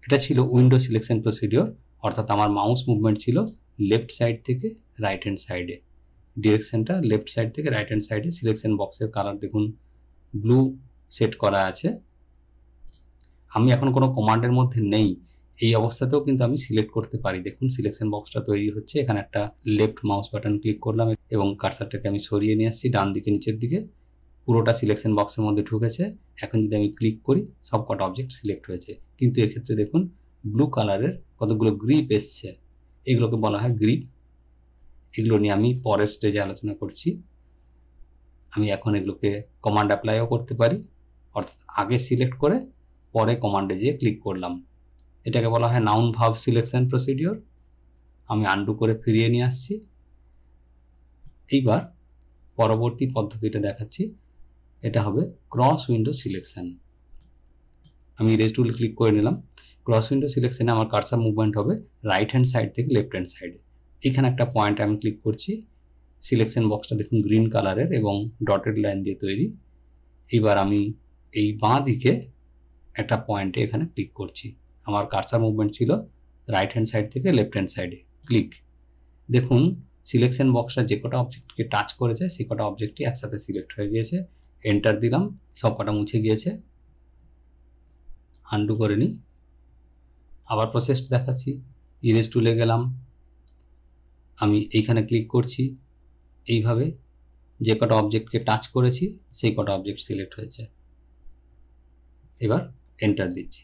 এটা ছিল উইন্ডো সিলেকশন প্রসিডিওর, অর্থাৎ আমার মাউস মুভমেন্ট ছিল লেফট সাইড থেকে রাইট হ্যান্ড সাইডে, ডিরেকশনটা লেফট সাইড থেকে রাইট হ্যান্ড সাইডে। সিলেকশন বক্সের কালার দেখুন ব্লু সেট করা আছে। আমি এখন কোনো কমান্ডের মধ্যে নেই, এই অবস্থাতেও কিন্তু আমি সিলেক্ট করতে পারি। দেখুন সিলেকশন বক্সটা তৈরি হচ্ছে, এখানে একটা লেফট মাউস বাটন ক্লিক করলাম এবং কার্সারটাকে আমি সরিয়ে নিয়ে আসছি ডান দিকে নিচের দিকে, পুরোটা সিলেকশন বক্সের মধ্যে ঢুকেছে। এখন যদি আমি ক্লিক করি সব কটা অবজেক্ট সিলেক্ট হয়েছে, কিন্তু এক্ষেত্রে দেখুন ব্লু কালারের কতগুলো গ্রিপ এসছে, এগুলোকে বলা হয় গ্রিপ। এগুলো নিয়ে আমি পরের স্টেজে আলোচনা করছি। আমি এখন এগুলোকে কমান্ড অ্যাপ্লাইও করতে পারি, অর্থাৎ আগে সিলেক্ট করে পরে কমান্ডে যেয়ে ক্লিক করলাম। এটাকে বলা হয় নাউন ভার্ব সিলেকশন প্রসিডিওর। আমি আন্ডু করে ফিরিয়ে নিয়ে আসছি। এইবার পরবর্তী পদ্ধতিটা দেখাচ্ছি, এটা হবে ক্রস উইন্ডো সিলেকশন। আমি ইরেজ টুল ক্লিক করে নিলাম। ক্রস উইন্ডো সিলেকশনে আমার কার্সার মুভমেন্ট হবে রাইট হ্যান্ড সাইড থেকে লেফট হ্যান্ড সাইডে। এখানে একটা পয়েন্ট আমি ক্লিক করছি, সিলেকশন বক্সটা দেখুন গ্রিন কালারের এবং ডটেড লাইন দিয়ে তৈরি। এবার আমি এই বাঁ দিকে একটা পয়েন্টে এখানে ক্লিক করছি। আমার কার্সার মুভমেন্ট ছিল রাইট হ্যান্ড সাইড থেকে লেফট হ্যান্ড সাইডে, ক্লিক। দেখুন সিলেকশন বক্সটা যে কটা অবজেক্টকে টাচ করেছে সেই কটা অবজেক্টই একসাথে সিলেক্ট হয়ে গিয়েছে। এন্টার দিলাম, সব কটা মুছে গিয়েছে। আন্ডু করে নিই, আবার প্রসেসটা দেখাচ্ছি। ইরেজ টুলে গেলাম, আমি এইখানে ক্লিক করছি, এইভাবে যে কটা অবজেক্টকে টাচ করেছি সেই কটা অবজেক্ট সিলেক্ট হয়েছে। এবার এন্টার দিচ্ছি।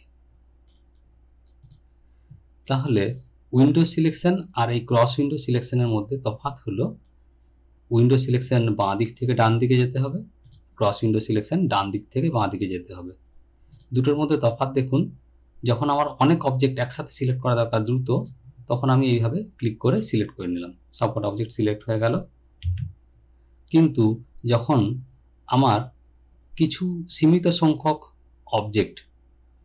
তাহলে উইন্ডো সিলেকশন আর এই ক্রস উইন্ডো সিলেকশনের মধ্যে তফাৎ হলো, উইন্ডো সিলেকশন বাঁ দিক থেকে ডান দিকে যেতে হবে, ক্রস উইন্ডো সিলেকশন ডান দিক থেকে বাঁ দিকে যেতে হবে। দুটোর মধ্যে তফাৎ দেখুন, যখন আমার অনেক অবজেক্ট একসাথে সিলেক্ট করা দরকার দ্রুত, তখন আমি এইভাবে ক্লিক করে সিলেক্ট করে নিলাম, সবকটা অবজেক্ট সিলেক্ট হয়ে গেল। কিন্তু যখন আমার কিছু সীমিত সংখ্যক অবজেক্ট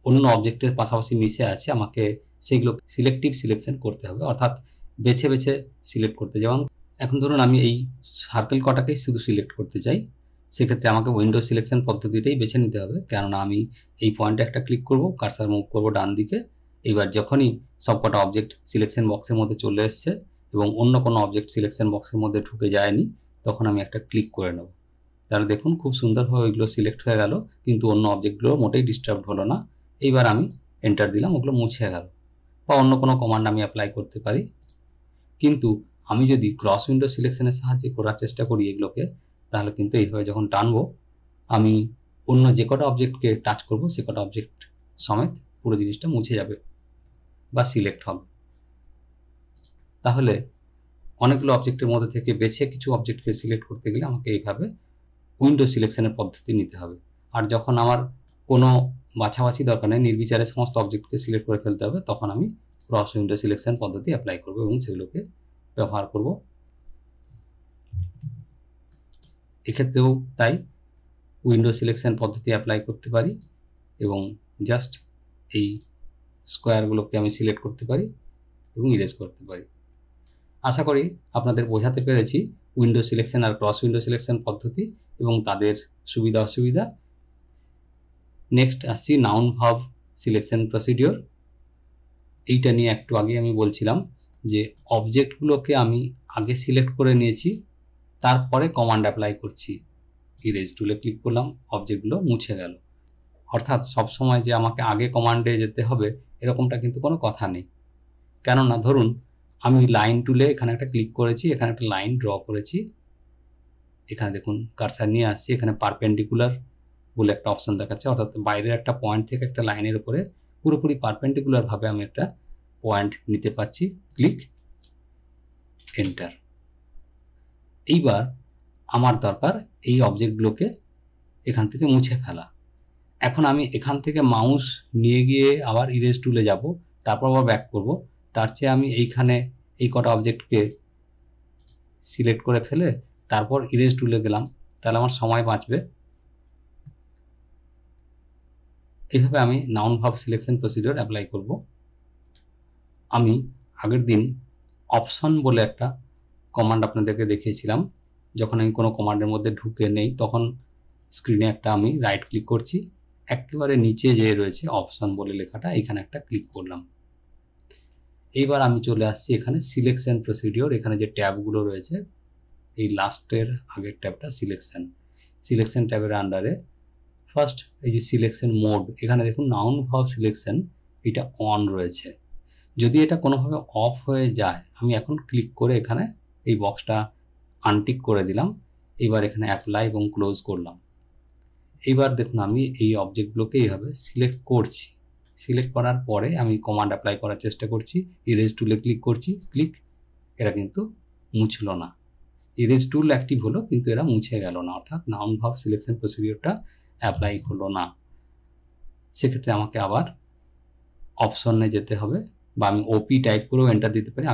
অন্য অবজেক্টের পাশাপাশি মিশে আছে, আমাকে সেগুলো সিলেক্টিভ সিলেকশন করতে হবে, অর্থাৎ বেছে বেছে সিলেক্ট করতে। যেমন এখন ধরুন আমি এই সার্কেল কটাকেই শুধু সিলেক্ট করতে চাই, সেক্ষেত্রে আমাকে উইন্ডো সিলেকশন পদ্ধতিটাই বেছে নিতে হবে, কেননা আমি এই পয়েন্টে একটা ক্লিক করব, কার্সার মুভ করব ডান দিকে। এবার যখনই সবকটা অবজেক্ট সিলেকশন বক্সের মধ্যে চলে এসছে এবং অন্য কোনো অবজেক্ট সিলেকশন বক্সের মধ্যে ঢুকে যায়নি, তখন আমি একটা ক্লিক করে নেব। তাহলে দেখুন খুব সুন্দরভাবে ওইগুলো সিলেক্ট হয়ে গেল, কিন্তু অন্য অবজেক্টগুলো মোটেই ডিস্টার্ব হলো না। এইবার আমি এন্টার দিলাম, ওগুলো মুছে গেল। বা অন্য কোনো কমান্ড আমি অ্যাপ্লাই করতে পারি। কিন্তু আমি যদি ক্রস উইন্ডো সিলেকশনের সাহায্যে করার চেষ্টা করি এগুলোকে, তাহলে কিন্তু এইভাবে যখন টানবো, আমি অন্য যে কটা অবজেক্টকে টাচ করব সে কটা অবজেক্ট সমেত পুরো জিনিসটা মুছে যাবে বা সিলেক্ট হবে। তাহলে অনেকগুলো অবজেক্টের মধ্যে থেকে বেছে কিছু অবজেক্টকে সিলেক্ট করতে গেলে আমাকে এইভাবে উইন্ডো সিলেকশনের পদ্ধতি নিতে হবে। আর যখন আমার কোনো বাছাবাছি দরকার নেই, নির্বিচারে সমস্ত অবজেক্টকে সিলেক্ট করে ফেলতে হবে, তখন আমি ক্রস উইন্ডো সিলেকশন পদ্ধতি অ্যাপ্লাই করব এবং সেগুলোকে ব্যবহার করব। এক্ষেত্রেও তাই উইন্ডো সিলেকশন পদ্ধতি অ্যাপ্লাই করতে পারি এবং জাস্ট এই স্কোয়ারগুলোকে আমি সিলেক্ট করতে পারি এবং ইরেজ করতে পারি। আশা করি আপনাদের বোঝাতে পেরেছি উইন্ডো সিলেকশন আর ক্রস উইন্ডো সিলেকশন পদ্ধতি এবং তাদের সুবিধা অসুবিধা। নেক্সট আসছি নাউন ভার্ব সিলেকশন প্রসিডিওর। এইটা নিয়ে একটু আগে আমি বলছিলাম যে অবজেক্টগুলোকে আমি আগে সিলেক্ট করে নিয়েছি, তারপরে কমান্ড অ্যাপ্লাই করছি। ইরেজ টুলে ক্লিক করলাম, অবজেক্টগুলো মুছে গেল। অর্থাৎ সবসময় যে আমাকে আগে কমান্ডে যেতে হবে এরকমটা কিন্তু কোনো কথা নেই। কেননা ধরুন আমি লাইন টুলে এখানে একটা ক্লিক করেছি, এখানে একটা লাইন ড্র করেছি, এখানে দেখুন কার্সার নিয়ে আসছি, এখানে পারপেন্ডিকুলার বলে একটা অপশন দেখাচ্ছে, অর্থাৎ বাইরের একটা পয়েন্ট থেকে একটা লাইনের উপরে পুরোপুরি পারপেন্ডিকুলারভাবে আমি একটা পয়েন্ট নিতে পারছি। Click enter. এইবার আমার দরকার এই অবজেক্টগুলোকে এখান থেকে মুছে ফেলা। এখন আমি এখান থেকে মাউস নিয়ে গিয়ে আবার ইরেজ টুলে যাব, তারপর আবার ব্যাক করব। তার চেয়ে আমি এইখানে এই কটা অবজেক্টকে সিলেক্ট করে ফেলে তারপর ইরেজ টুলে গেলাম, তাহলে আমার সময় বাঁচবে। এইভাবে আমি noun verb selection procedure apply করব। আমি আগের দিন অপশন বলে একটা কমান্ড আপনাদেরকে দেখিয়েছিলাম। যখন আমি কোনো কমান্ডের মধ্যে ঢুকে নেই তখন স্ক্রিনে একটা আমি রাইট ক্লিক করছি, একেবারে নিচে যে রয়েছে অপশন বলে লেখাটা, এখানে একটা ক্লিক করলাম। এইবার আমি চলে আসছি এখানে সিলেকশন প্রসিডিওর। এখানে যে ট্যাবগুলো রয়েছে, এই লাস্টের আগের ট্যাবটা সিলেকশন ট্যাবের আন্ডারে ফার্স্ট এই যে সিলেকশন মোড, এখানে দেখুন নাউন ভার্ব সিলেকশন এটা অন রয়েছে। যদি এটা কোনোভাবে অফ হয়ে যায়, আমি এখন ক্লিক করে এখানে এই বক্সটা আনটিক করে দিলাম। এবার এখানে অ্যাপ্লাই এবং ক্লোজ করলাম। এইবার দেখুন আমি এই অবজেক্টগুলোকে এইভাবে সিলেক্ট করছি। সিলেক্ট করার পরে আমি কমান্ড অ্যাপ্লাই করার চেষ্টা করছি, ইরেজ টুলে ক্লিক করছি, ক্লিক। এরা কিন্তু মুছলো না। ইরেজ টুল অ্যাক্টিভ হলো কিন্তু এরা মুছে গেল না, অর্থাৎ নাউন ভার্ব সিলেকশন প্রসিডিওরটা অ্যাপ্লাই হলো না। সেক্ষেত্রে আমাকে আবার অপশনে যেতে হবে, বা আমি ওপি টাইপ করেও এন্টার দিতে পারি।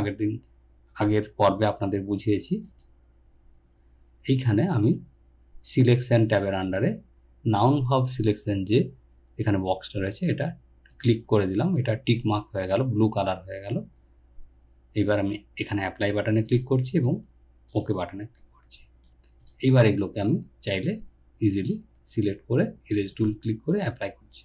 আগের পর্বে আপনাদের বুঝিয়েছি। এইখানে আমি সিলেকশন ট্যাবের আন্ডারে নাউন ভার্ব সিলেকশন যে এখানে বক্সটা রয়েছে এটা ক্লিক করে দিলাম। এটা টিক মার্ক হয়ে গেল, ব্লু কালার হয়ে গেল। এবার আমি এখানে অ্যাপ্লাই বাটনে ক্লিক করছি এবং ওকে বাটনে ক্লিক করছি। এইবার এগুলোকে আমি চাইলে ইজিলি সিলেক্ট করে ইরেজ টুল ক্লিক করে অ্যাপ্লাই করছি।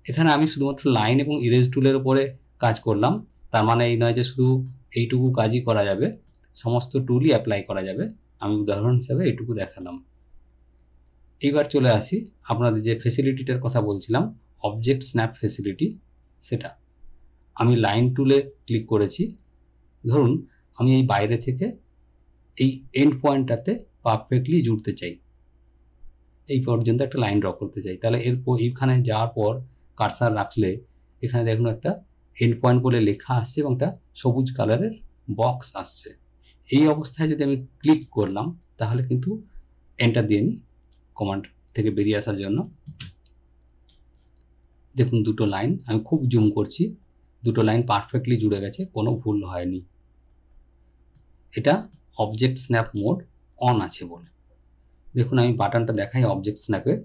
এখানে আমি শুধুমাত্র লাইন এবং ইরেজ টুলের উপরে কাজ করলাম, তার মানে এই নয় যে শুধু এইটুকু কাজই করা যাবে, সমস্ত টুলই অ্যাপ্লাই করা যাবে। আমি উদাহরণ হিসাবে এইটুকু দেখালাম। এইবার চলে আসি আপনাদের যে ফেসিলিটিটার কথা বলছিলাম, অবজেক্ট স্ন্যাপ ফেসিলিটি, সেটা আমি লাইন টুলে ক্লিক করেছি। ধরুন আমি এই বাইরে থেকে এই এন্ড পয়েন্টটাতে পারফেক্টলি জুড়তে চাই, এই পর্যন্ত একটা লাইন ড্র করতে চাই। তাহলে এইখানে যাওয়ার পর কার্সার রাখলে এখানে দেখুন একটা এন্ড পয়েন্ট বলে লেখা আসছে এবং একটা সবুজ কালারের বক্স আসছে। এই অবস্থায় যদি আমি ক্লিক করলাম তাহলে কিন্তু এন্টার দিয়ে নিই কমান্ড থেকে বেরিয়ে আসার জন্য। দেখুন দুটো লাইন, আমি খুব জুম করছি, দুটো লাইন পারফেক্টলি জুড়ে গেছে, কোনো ভুল হয়নি। এটা অবজেক্ট স্ন্যাপ মোড অন আছে বলে। দেখুন আমি বাটনটা দেখাই অবজেক্ট স্ন্যাপের,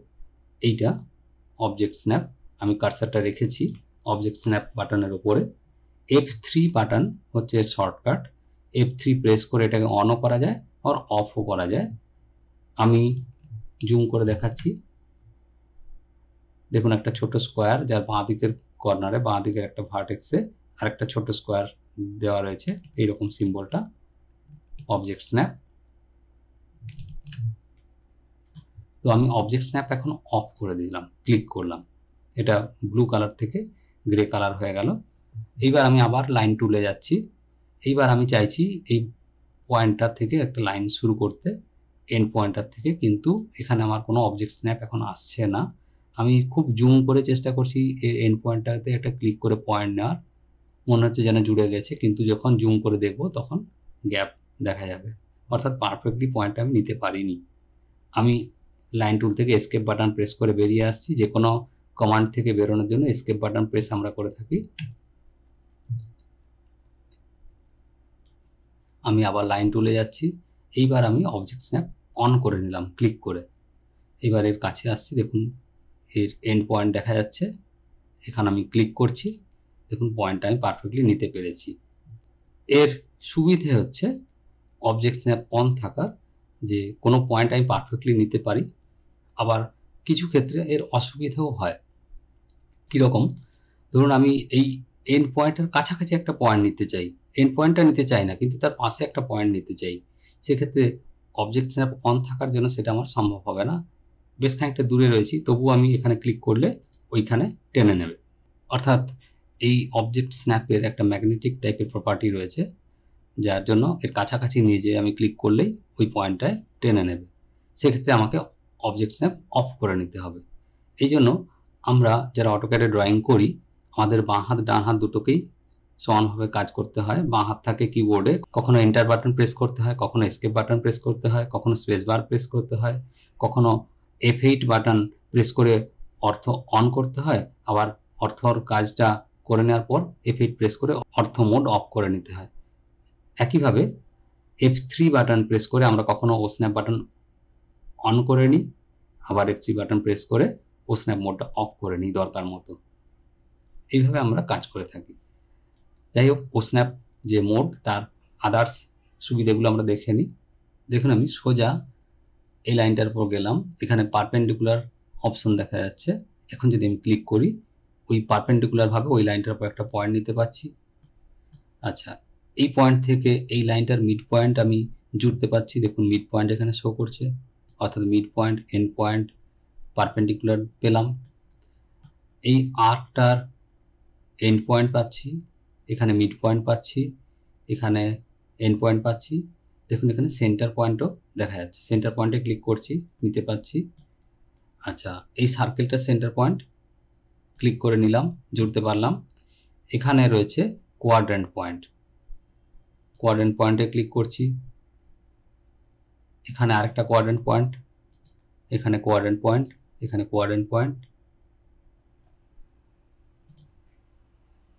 এইটা অবজেক্ট স্ন্যাপ। আমি কার্সারটা রেখেছি অবজেক্ট স্ন্যাপ বাটনের উপরে। F3 বাটন হচ্ছে শর্টকাট। F3 প্রেস করে এটাকে অনও করা যায় আর অফও করা যায়। আমি জুম করে দেখাচ্ছি। দেখুন একটা ছোট স্কোয়ার, যার বাঁ দিকের কর্নারে বাঁ দিকের একটা ভার্টেক্সে আর একটা ছোট স্কোয়ার দেওয়া রয়েছে, এইরকম সিম্বলটা অবজেক্ট স্ন্যাপ। তো আমি অবজেক্ট স্ন্যাপ এখন অফ করে দিলাম, ক্লিক করলাম, এটা ব্লু কালার থেকে গ্রে কালার হয়ে গেল। এইবার আমি আবার লাইন টুলে যাচ্ছি। এইবার আমি চাইছি এই পয়েন্টটার থেকে একটা লাইন শুরু করতে, এন্ড পয়েন্টটার থেকে, কিন্তু এখানে আমার কোনো অবজেক্ট স্ন্যাপ এখন আসছে না। আমি খুব জুম করে চেষ্টা করছি এন্ড পয়েন্টটাতে একটা ক্লিক করে পয়েন্ট নেওয়ার, মনে হচ্ছে যেন জুড়ে গেছে, কিন্তু যখন জুম করে দেখব তখন গ্যাপ দেখা যাবে, অর্থাৎ পারফেক্টলি পয়েন্টটা আমি নিতে পারিনি। আমি লাইন টুল থেকে এসকেপ বাটন প্রেস করে বেরিয়ে আসছি। যে কোনো কমান্ড থেকে বেরোনোর জন্য এসকেপ বাটন প্রেস আমরা করে থাকি। আমি আবার লাইন টুলে যাচ্ছি। এইবার আমি অবজেক্ট স্ন্যাপ অন করে নিলাম ক্লিক করে। এবার এর কাছে আসছি, দেখুন এর এন্ড পয়েন্ট দেখা যাচ্ছে। এখানে আমি ক্লিক করছি, দেখুন পয়েন্টটা আমি পারফেক্টলি নিতে পেরেছি। এর সুবিধে হচ্ছে অবজেক্ট স্ন্যাপ অন থাকার, যে কোনো পয়েন্ট আমি পারফেক্টলি নিতে পারি। আবার কিছু ক্ষেত্রে এর অসুবিধাও হয়। কীরকম? ধরুন আমি এই এন্ড পয়েন্টের কাছাকাছি একটা পয়েন্ট নিতে চাই, এন্ড পয়েন্টটা নিতে চাই না, কিন্তু তার পাশে একটা পয়েন্ট নিতে চাই। সেক্ষেত্রে অবজেক্ট স্ন্যাপ অন থাকার জন্য সেটা আমার সম্ভব হবে না। বেশ খানিকটা দূরে রয়েছি, তবুও আমি এখানে ক্লিক করলে ওইখানে টেনে নেবে। অর্থাৎ এই অবজেক্ট স্ন্যাপের একটা ম্যাগনেটিক টাইপের প্রপার্টি রয়েছে, যার জন্য এর কাছাকাছি নিয়ে যেয়ে আমি ক্লিক করলেই ওই পয়েন্টটায় টেনে নেবে। সেক্ষেত্রে আমাকে অবজেক্ট স্ন্যাপ অফ করে নিতে হবে। এই জন্য আমরা যারা অটোক্যাডে ড্রয়িং করি আমাদের বাঁ হাত ডান হাত দুটোকেই সমানভাবে কাজ করতে হয়। বাঁ হাত থাকে কিবোর্ডে, কখনো এন্টার বাটন প্রেস করতে হয়, কখনো এস্কেপ বাটন প্রেস করতে হয়, কখনো স্পেস বার প্রেস করতে হয়, কখনো F8 বাটন প্রেস করে অর্থ অন করতে হয়, আবার অর্থর কাজটা করে নেওয়ার পর F8 প্রেস করে অর্থ মোড অফ করে নিতে হয়। একইভাবে F3 বাটন প্রেস করে আমরা কখনো ও স্ন্যাপ বাটন অন করে নিই, আবার F3 বাটন প্রেস করে ও স্ন্যাপ মোডটা অফ করে নিই দরকার মতো। এইভাবে আমরা কাজ করে থাকি। যাই হোক, ও স্ন্যাপ যে মোড তার আদার্স সুবিধাগুলো আমরা দেখে নিই। দেখুন আমি সোজা এই লাইনটার উপর গেলাম, এখানে পারপেন্ডিকুলার অপশন দেখা যাচ্ছে। এখন যদি আমি ক্লিক করি ওই পারপেন্ডিকুলারভাবে ওই লাইনটার উপর একটা পয়েন্ট নিতে পারছি। আচ্ছা, এই পয়েন্ট থেকে এই লাইনটার মিড পয়েন্ট আমি জুড়তে পারছি। দেখুন মিড পয়েন্ট এখানে শো করছে, অর্থাৎ mid point end point perpendicular পেলাম। এই আর্কটার এন্ড পয়েন্ট পাচ্ছি, এখানে মিড পয়েন্ট পাচ্ছি, এখানে এন্ড পয়েন্ট পাচ্ছি। দেখুন এখানে সেন্টার পয়েন্টও দেখা যাচ্ছে, সেন্টার পয়েন্টে ক্লিক করছি, নিতে পাচ্ছি। আচ্ছা, এই সার্কেলটা সেন্টার পয়েন্ট ক্লিক করে নিলাম, জুড়তে পারলাম। এখানে রয়েছে কোয়াড্র্যান্ট পয়েন্ট, কোয়াড্র্যান্ট পয়েন্টে ক্লিক করছি, এখানে আরেকটা কোয়াড্র্যান্ট পয়েন্ট, এখানে কোয়াড্র্যান্ট পয়েন্ট, এখানে কোয়াড্র্যান্ট পয়েন্ট,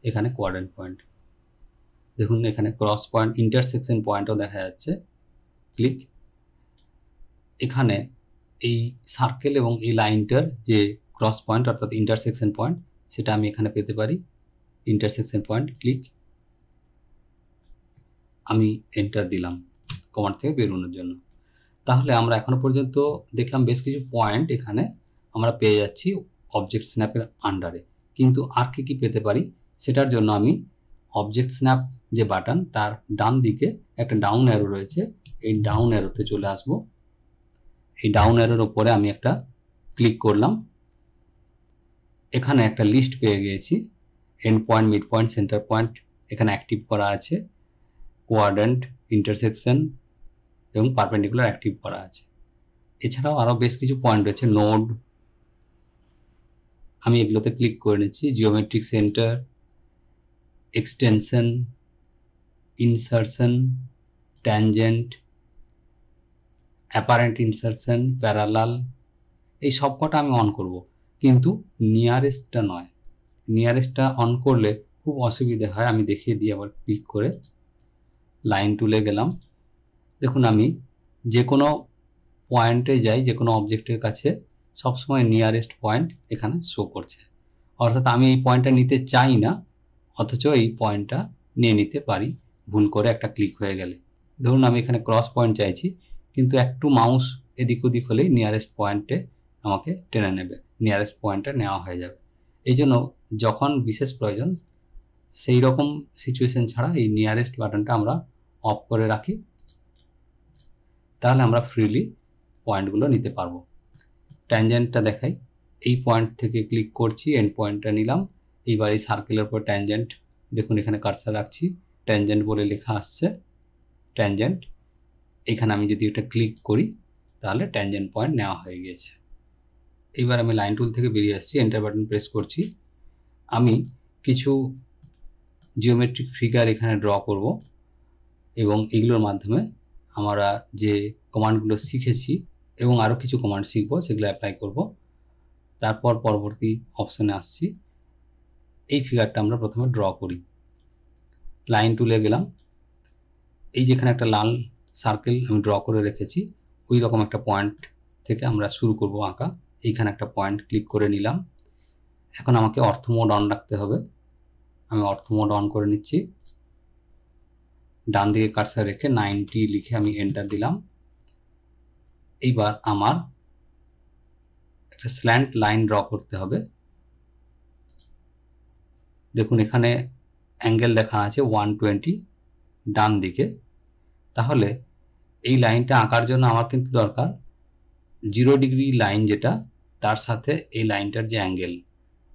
এখানে কোয়াড্র্যান্ট পয়েন্ট। দেখুন এখানে ক্রস পয়েন্ট ইন্টারসেকশন পয়েন্টও দেখা যাচ্ছে। ক্লিক। এখানে এই সার্কেল এবং এই লাইনটার যে ক্রস পয়েন্ট অর্থাৎ ইন্টারসেকশন পয়েন্ট সেটা আমি এখানে পেতে পারি। Intersection point, click. আমি এন্টার দিলাম কমান্ড থেকে বেরোনোর জন্য। তাহলে আমরা এখনো পর্যন্ত দেখলাম বেশ কিছু পয়েন্ট এখানে আমরা পেয়ে যাচ্ছি অবজেক্ট স্ন্যাপের আন্ডারে, কিন্তু আর কি পেতে পারি সেটার জন্য আমি অবজেক্ট স্ন্যাপ যে বাটন তার ডান দিকে একটা ডাউন অ্যারো রয়েছে, এই ডাউন অ্যারোতে চলে আসব। এই ডাউন অ্যারোর উপরে আমি একটা ক্লিক করলাম, এখানে একটা লিস্ট পেয়ে গিয়েছি। End point, mid point, centre point এখানে অ্যাক্টিভ করা আছে, কোয়াড্র্যান্ট, ইন্টারসেকশন এবং পারপেন্ডিকুলার অ্যাক্টিভ করা আছে। এছাড়াও আরও বেশ কিছু পয়েন্ট রয়েছে, নোড, আমি এগুলোতে ক্লিক করে নিচ্ছি। Geometric centre, extension, insertion, tangent, apparent insertion, parallel, এই সব কটা আমি অন করব, কিন্তু নিয়ারেস্টটা নয়। নিয়ারেস্টটা অন করলে খুব অসুবিধে হয়, আমি দেখিয়ে দিই। আবার ক্লিক করে লাইন টুলে গেলাম। দেখুন আমি যে কোনো পয়েন্টে যাই, যে কোনো অবজেক্টের কাছে সবসময় নিয়ারেস্ট পয়েন্ট এখানে শো করছে, অর্থাৎ আমি এই পয়েন্টটা নিতে চাই না, অথচ এই পয়েন্টটা নিয়ে নিতে পারি ভুল করে একটা ক্লিক হয়ে গেলে। ধরুন আমি এখানে ক্রস পয়েন্ট চাইছি, কিন্তু একটু মাউস এদিক ওদিক হলেই নিয়ারেস্ট পয়েন্টে আমাকে টেনে নেবে, নিয়ারেস্ট পয়েন্টটা নেওয়া হয়ে যাবে। এই জন্য যখন বিশেষ প্রয়োজন সেই রকম সিচুয়েশন ছাড়া এই নিয়ারেস্ট বাটনটা আমরা অফ করে রাখি, তাহলে আমরা ফ্রিলি পয়েন্টগুলো নিতে পারবো। ট্যানজেন্টটা দেখাই, এই পয়েন্ট থেকে ক্লিক করছি, এন্ড পয়েন্টটা নিলাম। এইবার এই সার্কেলের উপর ট্যানজেন্ট, দেখুন এখানে কার্সার রাখছি, ট্যানজেন্ট বলে লেখা আসছে, ট্যানজেন্ট। এখানে আমি যদি এটা ক্লিক করি তাহলে ট্যানজেন্ট পয়েন্ট নেওয়া হয়ে গিয়েছে। এইবার আমি লাইন টুল থেকে বেরিয়ে আসছি, এন্টার বাটন প্রেস করছি। আমি কিছু জিওমেট্রিক ফিগার এখানে ড্র করব এবং এগুলোর মাধ্যমে আমরা যে কমান্ডগুলো শিখেছি এবং আরও কিছু কমান্ড শিখব সেগুলো অ্যাপ্লাই করব। তারপর পরবর্তী অপশনে আসছি। এই ফিগারটা আমরা প্রথমে ড্র করি। লাইন টুলে গেলাম, এই যেখানে একটা লাল সার্কেল আমি ড্র করে রেখেছি ওই রকম একটা পয়েন্ট থেকে আমরা শুরু করব আঁকা। এইখানে একটা পয়েন্ট ক্লিক করে নিলাম। এখন আমাকে অর্থ মোড অন রাখতে হবে, আমি অর্থ মোড অন করে নিচ্ছি। ডান দিকে কার্সার রেখে 90 লিখে আমি এন্টার দিলাম। এইবার আমার একটা স্ল্যান্ট লাইন ড্র করতে হবে। দেখুন এখানে অ্যাঙ্গেল দেখা আছে 120 ডান দিকে। তাহলে এই লাইনটা আঁকার জন্য আমার কিন্তু দরকার 0 ডিগ্রি লাইন, যেটা তার সাথে এই লাইনটার যে অ্যাঙ্গেল,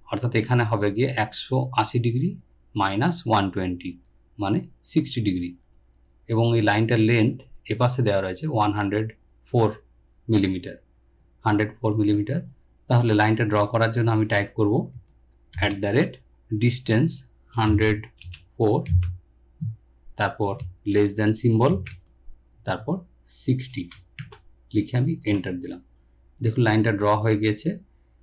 অর্থাৎ এখানে হবে গিয়ে 180 ডিগ্রি মাইনাস 120 মানে 60 ডিগ্রি, এবং এই লাইনটার লেন্থ এপাশে দেওয়া রয়েছে 104 মিলিমিটার। 104 মিলিমিটার। তাহলে লাইনটা ড্র করার জন্য আমি টাইপ করব @distance 104, তারপর লেস দ্যান সিম্বল, তারপর 60 লিখে আমি এন্টার দিলাম। দেখুন লাইনটা ড্র হয়ে গিয়েছে।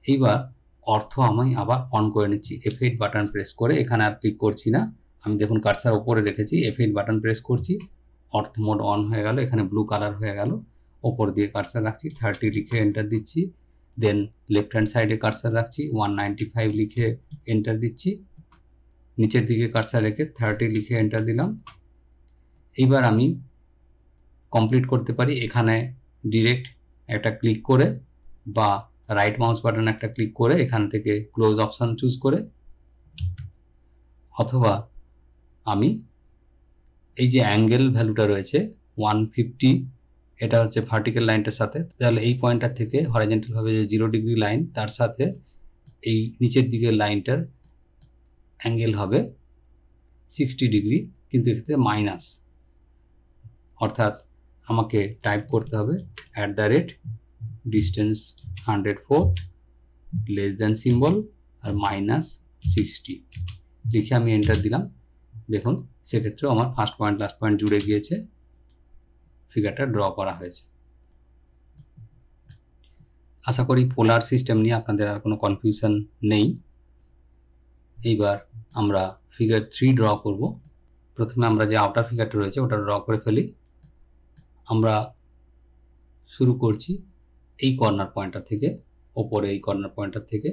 এইবার অর্থ আমি আবার অন করে নিচ্ছি F8 বাটন প্রেস করে। এখানে আর ক্লিক করছি না, আমি দেখুন কার্সার উপরে রেখেছি, F8 বাটন প্রেস করছি, অর্থ মোড অন হয়ে গেল, এখানে ব্লু কালার হয়ে গেল। ওপর দিয়ে কার্সার রাখছি, 30 লিখে এন্টার দিচ্ছি। দেন লেফট হ্যান্ড সাইডে কার্সার রাখছি, 195 লিখে এন্টার দিচ্ছি। নিচের দিকে কার্সার রেখে 30 লিখে এন্টার দিলাম। এইবার আমি কমপ্লিট করতে পারি এখানে ডিরেক্ট একটা ক্লিক করে, বা রাইট মাউস বাটন একটা ক্লিক করে এখান থেকে ক্লোজ অপশন চুজ করে, অথবা আমি এই যে অ্যাঙ্গেল ভ্যালুটা রয়েছে 150, এটা হচ্ছে ভার্টিক্যাল লাইনটার সাথে, তাহলে এই পয়েন্টটার থেকে হরাইজন্টাল ভাবে যে 0 ডিগ্রি লাইন তার সাথে এই নিচের দিকের লাইনটার অ্যাঙ্গেল হবে 60 ডিগ্রি, কিন্তু এক্ষেত্রে মাইনাস, অর্থাৎ আমাকে টাইপ করতে হবে @distance 104 লেস দ্যান সিম্বল আর -60 লিখে আমি এন্টার দিলাম। দেখুন সেক্ষেত্রেও আমার ফার্স্ট পয়েন্ট লাস্ট পয়েন্ট জুড়ে গিয়েছে, ফিগারটা ড্র করা হয়েছে। আশা করি পোলার সিস্টেম নিয়ে আপনাদের আর কোনো কনফিউশন নেই। এইবার আমরা ফিগার 3 ড্র করব। প্রথমে আমরা যে আউটার ফিগারটা রয়েছে ওটা ড্র করে ফেলি। আমরা শুরু করছি এই কর্নার পয়েন্টটা থেকে, ওপরে এই কর্নার পয়েন্টটা থেকে।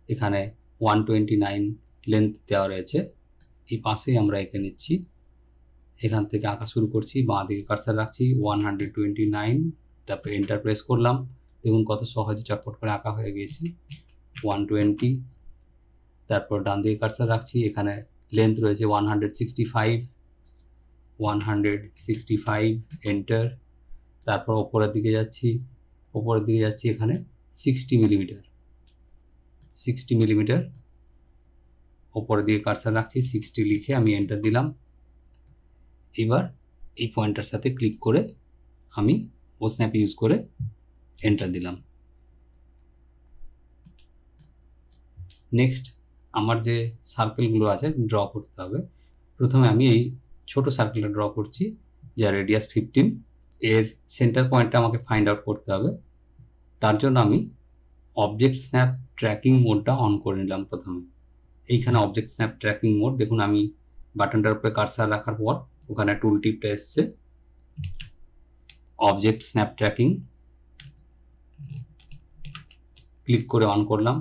এখানে 129 লেন্থ দেওয়া রয়েছে, এই পাশেই আমরা এঁকে নিচ্ছি। এখান থেকে আঁকা শুরু করছি, বাঁ দিকে কার্সার রাখছি, 129, তারপরে এন্টার প্রেস করলাম। দেখুন কত সহজে চটপট করে আঁকা হয়ে গিয়েছে। 120, তারপর ডান দিকে কার্সার রাখছি, এখানে লেন্থ রয়েছে 165, এন্টার। তারপর ওপরের দিকে যাচ্ছি, এখানে 60 মিলিমিটার, ওপরের দিকে কার্সার রাখছি, 60 লিখে আমি এন্টার দিলাম। এবার এই পয়েন্টার সাথে ক্লিক করে আমি স্ন্যাপ ইউজ করে এন্টার দিলাম। নেক্সট আমার যে সার্কেলগুলো আছে ড্র করতে হবে। প্রথমে আমি এই ছোট সার্কেলটা ড্র করছি, যার রেডিয়াস 15। এর সেন্টার পয়েন্টটা আমাকে ফাইন্ড আউট করতে হবে। তার জন্য আমি অবজেক্ট স্ন্যাপ ট্র্যাকিং মোডটা অন করে নিলাম। প্রথমে এইখানে অবজেক্ট স্ন্যাপ ট্র্যাকিং মোড, দেখুন আমি বাটনটার উপরে কার্সার রাখার পর ওখানে টুল টিপটা এসছে, অবজেক্ট স্ন্যাপ ট্র্যাকিং, ক্লিক করে অন করলাম।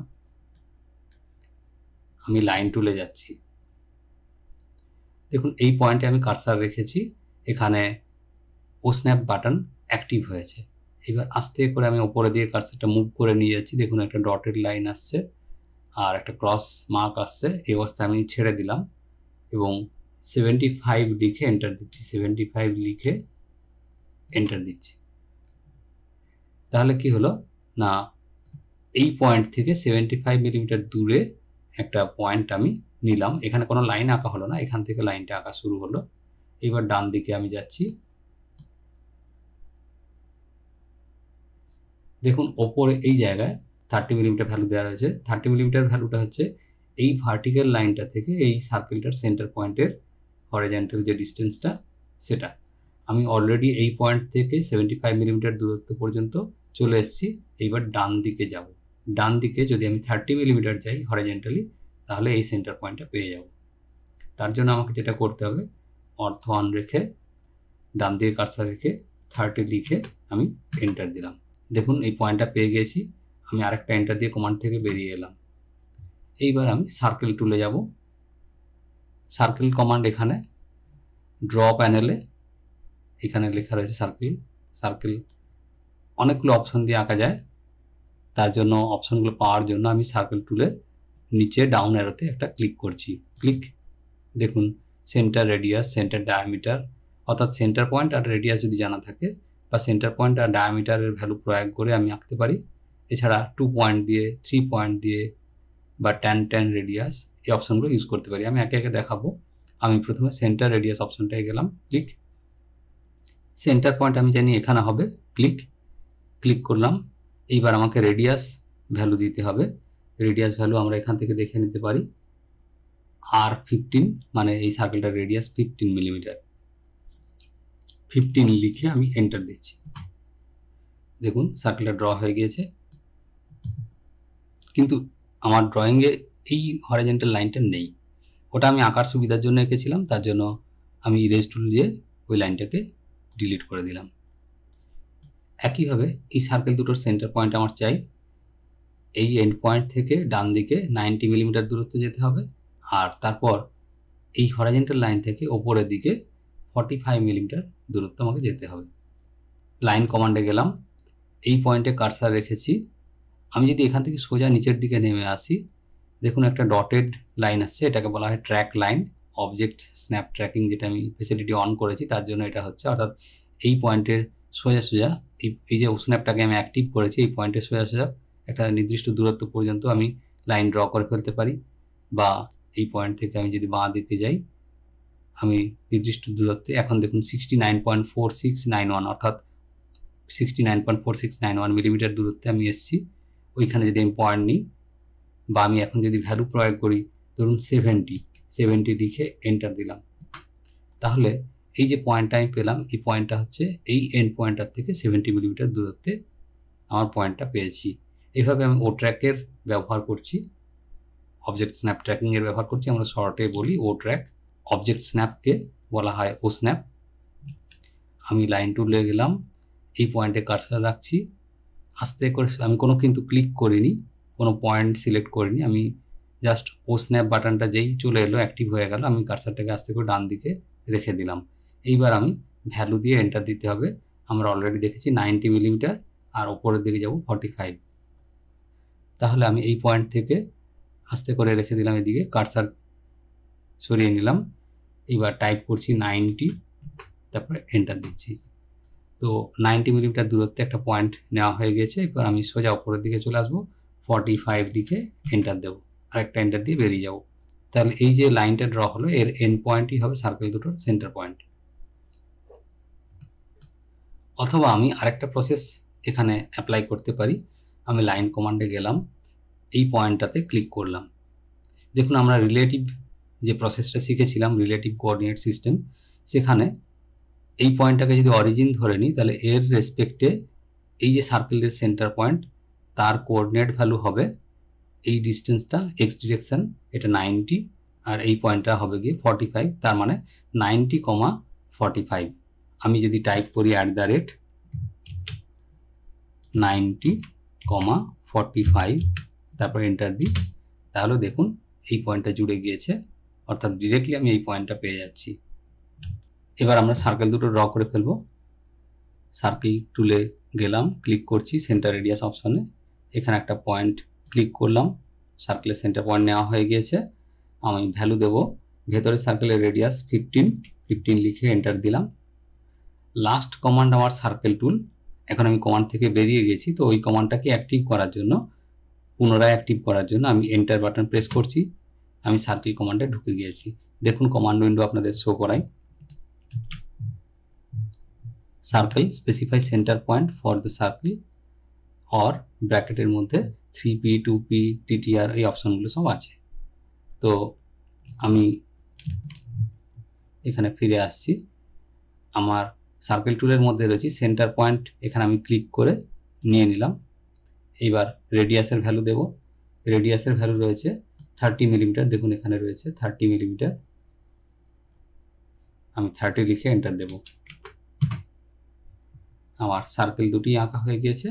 আমি লাইন টুলে যাচ্ছি, দেখুন এই পয়েন্টে আমি কার্সার রেখেছি, এখানে স্ন্যাপ বাটন অ্যাক্টিভ হয়েছে। এবার আস্তে করে আমি উপরে দিয়ে কার্সারটা মুভ করে নিয়ে যাচ্ছি, দেখুন একটা ডটেড লাইন আসছে আর একটা ক্রস মার্ক আসছে। এই অবস্থায় আমি ছেড়ে দিলাম এবং 75 লিখে এন্টার দিচ্ছি, 75 লিখে এন্টার দিচ্ছি। তাহলে কি হলো না, এই পয়েন্ট থেকে 75 মিলিমিটার দূরে একটা পয়েন্ট আমি নিলাম। এখানে কোনো লাইন আঁকা হলো না, এখান থেকে লাইনটা আঁকা শুরু হলো। এবার ডান দিকে আমি যাচ্ছি, দেখুন ওপরে এই জায়গায় 30 মিলিমিটার ভ্যালু দেওয়া রয়েছে। 30 মিলিমিটার ভ্যালুটা হচ্ছে এই ভার্টিক্যাল লাইনটা থেকে এই সার্কেলটার সেন্টার পয়েন্টের হরিজন্টাল যে ডিস্টেন্সটা, সেটা আমি অলরেডি এই পয়েন্ট থেকে 75 মিলিমিটার দূরত্ব পর্যন্ত চলে এসেছি। এইবার ডান দিকে যাব, ডান দিকে যদি আমি 30 মিলিমিটার যাই হরিজন্টালি, তাহলে এই সেন্টার পয়েন্টটা পেয়ে যাব। তার জন্য আমাকে যেটা করতে হবে, অর্থ অন রেখে ডান দিকে কার্সার রেখে 30 লিখে আমি এন্টার দিলাম। দেখুন এই পয়েন্টটা পেয়ে গেছি। আমি আরেকটা এন্টার দিয়ে কমান্ড থেকে বেরিয়ে এলাম। এইবার আমি সার্কেল টুলে যাব। সার্কেল কমান্ড এখানে ড্র প্যানেলে এখানে লেখা রয়েছে সার্কেল। সার্কেল অনেকগুলো অপশন দিয়ে আঁকা যায়, তার জন্য অপশনগুলো পাওয়ার জন্য আমি সার্কেল টুলের নিচে ডাউন অ্যারোতে একটা ক্লিক করছি। ক্লিক, দেখুন সেন্টার রেডিয়াস, সেন্টার ডায়ামিটার, অর্থাৎ সেন্টার পয়েন্ট আর রেডিয়াস যদি জানা থাকে বা সেন্টার পয়েন্ট আর ডায়ামিটারের ভ্যালু প্রয়োগ করে আমি আঁকতে পারি। এছাড়া 2 পয়েন্ট দিয়ে, 3 পয়েন্ট দিয়ে বা 10 রেডিয়াস, এই অপশনগুলো ইউজ করতে পারি। আমি একে একে দেখাবো। আমি প্রথমে সেন্টার রেডিয়াস অপশনটায় গেলাম, ক্লিক। সেন্টার পয়েন্ট আমি জানি এখানে হবে, ক্লিক করলাম। এইবার আমাকে রেডিয়াস ভ্যালু দিতে হবে। রেডিয়াস ভ্যালু আমরা এখান থেকে দেখে নিতে পারি। R15 মানে এই সার্কেলটার রেডিয়াস 15 মিলিমিটার। 15 লিখে আমি এন্টার দিচ্ছি। দেখুন সার্কেলটা ড্র হয়ে গিয়েছে, কিন্তু আমার ড্রয়িংয়ে এই হরাইজন্টাল লাইনটা নেই। ওটা আমি আঁকার সুবিধার জন্য এঁকেছিলাম, তার জন্য আমি ইরেজ টুল দিয়ে ওই লাইনটাকে ডিলিট করে দিলাম। একইভাবে এই সার্কেল দুটোর সেন্টার পয়েন্ট আমার চাই। এই এন্ড পয়েন্ট থেকে ডান দিকে 90 মিলিমিটার দূরত্ব যেতে হবে, আর তারপর এই হরাইজন্টাল লাইন থেকে ওপরের দিকে 45 মিলিমিটার দূরত্ব আমাকে যেতে হবে। লাইন কমান্ডে গেলাম, এই পয়েন্টে কার্সার রেখেছি। আমি যদি এখান থেকে সোজা নিচের দিকে নেমে আসি, দেখুন একটা ডটেড লাইন আসছে, এটাকে বলা হয় track line. Object snap tracking যেটা আমি ফেসিলিটি অন করেছি তার জন্য এটা হচ্ছে, অর্থাৎ এই পয়েন্টের সোজা সোজা এই যে স্ন্যাপটাকে আমি অ্যাক্টিভ করেছি, এই পয়েন্টের সোজা সোজা একটা নির্দিষ্ট দূরত্ব পর্যন্ত আমি লাইন ড্র করে ফেলতে পারি। বা এই পয়েন্ট থেকে আমি যদি বাঁ দিকে যাই, আমি নির্দিষ্ট দূরত্বে, এখন দেখুন 69.4691 অর্থাৎ 69.4691 মিলিমিটার দূরত্বে আমি এসেছি। ওইখানে যদি আমি পয়েন্ট নিই বা আমি এখন যদি ভ্যালু প্রয়োগ করি, ধরুন 70 লিখে এন্টার দিলাম, তাহলে এই যে পয়েন্টটা আমি পেলাম, এই পয়েন্টটা হচ্ছে এই এন্ড পয়েন্টটার থেকে 70 মিলিমিটার দূরত্বে আমার পয়েন্টটা পেয়েছি। এইভাবে আমি ও ট্র্যাকের ব্যবহার করছি, অবজেক্ট স্ন্যাপ ট্র্যাকিংয়ের ব্যবহার করছি। আমরা শর্টে বলি ও ট্র্যাক, অবজেক্ট স্ন্যাপকে বলা হয় ও স্ন্যাপ। আমি লাইন টুলে গেলাম, এই পয়েন্টে কার্সার রাখছি, আস্তে করে, আমি কিন্তু ক্লিক করিনি, কোনো পয়েন্ট সিলেক্ট করিনি, আমি জাস্ট ও স্ন্যাপ বাটনটা যেই চলে এলো, অ্যাক্টিভ হয়ে গেল, আমি কার্সারটাকে আস্তে করে ডান দিকে রেখে দিলাম। এইবার আমি ভ্যালু দিয়ে এন্টার দিতে হবে। আমরা অলরেডি দেখেছি 90 মিলিমিটার, আর ওপরের দিকে যাব 45। তাহলে আমি এই পয়েন্ট থেকে আস্তে করে রেখে দিলাম, এদিকে কার্সার সরিয়ে নিলাম। এইবার টাইপ করছি 90, তারপরে এন্টার দিচ্ছি। তো 90 মিলিমিটার দূরত্বে একটা পয়েন্ট নেওয়া হয়ে গেছে। এবার আমি সোজা উপরের দিকে চলে আসবো, 45 লিখে এন্টার দেবো, আরেকটা এন্টার দিয়ে বেরিয়ে যাব। তাহলে এই যে লাইনটা ড্র হলো, এর এন্ড পয়েন্টই হবে সার্কেল দুটোর সেন্টার পয়েন্ট। অথবা আমি আরেকটা প্রসেস এখানে অ্যাপ্লাই করতে পারি। আমি লাইন কমান্ডে গেলাম, এই পয়েন্টটাতে ক্লিক করলাম। দেখুন আমরা রিলেটিভ যে প্রসেসটা শিখেছিলাম, রিলেটিভ কোঅর্ডিনেট সিস্টেম, সেখানে এই পয়েন্টটাকে যদি অরিজিন ধরে নিই, তাহলে এর রেসপেক্টে এই যে সার্কেলের সেন্টার পয়েন্ট, তার কোঅর্ডিনেট ভ্যালু হবে এই ডিস্টেন্সটা, এক্স ডিরেকশন, এটা 90, আর এই পয়েন্টটা হবে গিয়ে 45, তার মানে 90,45। আমি যদি টাইপ করি @90,45, তারপর এন্টার দিই, তাহলে দেখুন এই পয়েন্টটা জুড়ে গিয়েছে, অর্থাৎ ডিরেক্টলি আমি এই পয়েন্টটা পেয়ে যাচ্ছি। এবার আমরা সার্কেল দুটো ড্র করে ফেলবো। সার্কেল টুলে গেলাম, ক্লিক করছি সেন্টার রেডিয়াস অপশনে, এখানে একটা পয়েন্ট ক্লিক করলাম, সার্কেলের সেন্টার পয়েন্ট নেওয়া হয়ে গিয়েছে। আমি ভ্যালু দেব, ভেতরের সার্কেলের রেডিয়াস 15 লিখে এন্টার দিলাম। লাস্ট কমান্ড আমার সার্কেল টুল, এখন আমি কমান্ড থেকে বেরিয়ে গেছি, তো ওই কমান্ডটাকে অ্যাক্টিভ করার জন্য, পুনরায় অ্যাক্টিভ করার জন্য আমি এন্টার বাটন প্রেস করছি। আমি সার্কেল কমান্ডে ঢুকে গিয়েছি। দেখুন কমান্ড উইন্ডো আপনাদের শো করাই। Circle specify centre point for the circle, or ব্র্যাকেটের মধ্যে 3p 2p ttr, এই অপশনগুলো সব আছে। তো আমি এখানে ফিরে আসছি, আমার সার্কেল টুলের মধ্যে রয়েছে সেন্টার পয়েন্ট, এখানে আমি ক্লিক করে নিয়ে নিলাম। এইবার রেডিয়াসের ভ্যালু দেব, রেডিয়াসের ভ্যালু রয়েছে 30 মিলিমিটার, দেখুন এখানে রয়েছে 30 মিলিমিটার, আমি 30 লিখে এন্টার দেব। আমার সার্কেল দুটি আঁকা হয়ে গিয়েছে,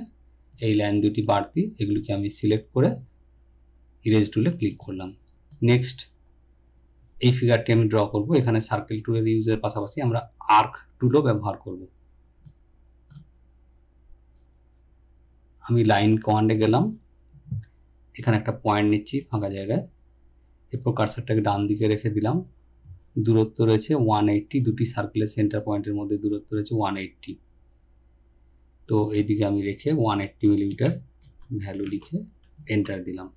এই লাইন দুটি বাড়তি, এগুলিকে আমি সিলেক্ট করে ইরেজ টুলে ক্লিক করলাম। নেক্সট এই ফিগারটি আমি ড্র করব। এখানে সার্কেল টুলের ইউজের পাশাপাশি আমরা আর্ক টুলও ব্যবহার করব। আমি লাইন কমান্ডে গেলাম, এখানে একটা পয়েন্ট নিচ্ছি ফাঁকা জায়গায়, এরপর কার্সারটাকে ডান দিকে রেখে দিলাম। দূরত্ব রয়েছে 180, দুটি সার্কেলের সেন্টার পয়েন্টের মধ্যে দূরত্ব রয়েছে 180। তো এইদিকে আমি রেখে 180 মিলিমিটার ভ্যালু লিখে এন্টার দিলাম।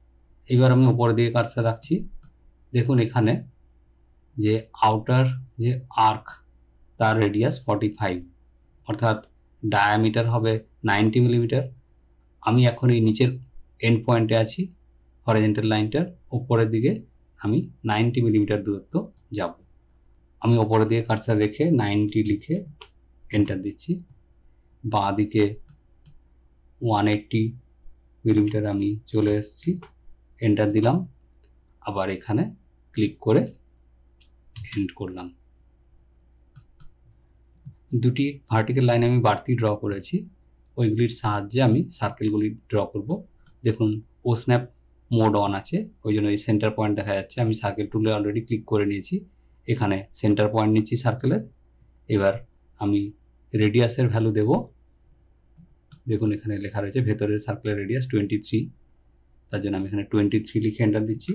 এবার আমি উপরের দিকে কার্সার রাখছি, দেখুন এখানে যে আউটার যে আর্ক, তার রেডিয়াস 45, অর্থাৎ ডায়ামিটার হবে 90 মিলিমিটার, আমি এখন এই নিচের এন্ড পয়েন্টে আছি, হরিজন্টাল লাইনটার উপরের দিকে আমি 90 মিলিমিটার দূরত্ব যাব। আমি ওপরের দিকে কার্সার রেখে 90 লিখে এন্টার দিচ্ছি। বাঁ দিকে 180 মিলিমিটার আমি চলে এসেছি, এন্টার দিলাম। আবার এখানে ক্লিক করে এন্ড করলাম। দুটি ভার্টিক্যাল লাইন আমি বাড়তি ড্র করেছি, ওইগুলির সাহায্যে আমি সার্কেলগুলি ড্র করব। দেখুন ও স্ন্যাপ মোড অন আছে, ওই জন্য এই সেন্টার পয়েন্ট দেখা যাচ্ছে। আমি সার্কেল টুলে অলরেডি ক্লিক করে নিয়েছি, এখানে সেন্টার পয়েন্ট নিচ্ছি সার্কেলের। এবার আমি রেডিয়াসের ভ্যালু দেব। দেখুন এখানে লেখা রয়েছে ভেতরের সার্কেলের রেডিয়াস 23, তার জন্য আমি এখানে 23 লিখে এন্টার দিচ্ছি।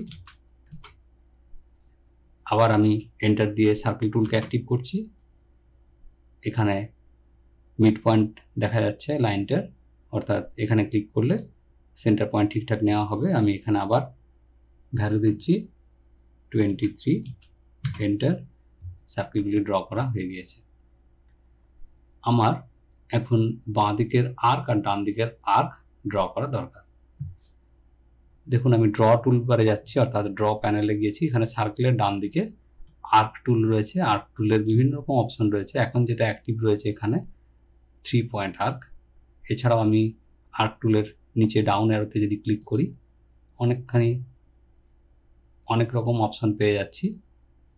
আবার আমি এন্টার দিয়ে সার্কেল টুলকে অ্যাক্টিভ করছি। এখানে মিড পয়েন্ট দেখা যাচ্ছে লাইনটার, অর্থাৎ এখানে ক্লিক করলে সেন্টার পয়েন্ট ঠিকঠাক নেওয়া হবে। আমি এখানে আবার ভ্যালু দিচ্ছি 23, এন্টার। সার্কেলগুলি ড্র করা হয়ে গিয়েছে। আমার এখন বাঁ দিকের আর্ক আর ডান দিকের আর্ক ড্র করা দরকার। দেখুন আমি ড্র টুলবারে যাচ্ছি, অর্থাৎ ড্র প্যানেলে গিয়েছি। এখানে সার্কেলের ডান দিকে আর্ক টুল রয়েছে। আর্ক টুলের বিভিন্ন রকম অপশন রয়েছে। এখন যেটা অ্যাক্টিভ রয়েছে এখানে 3 পয়েন্ট আর্ক। এছাড়াও আমি আর্ক টুলের নিচে ডাউন অ্যারোতে যদি ক্লিক করি অনেক রকম অপশন পেয়ে যাচ্ছি।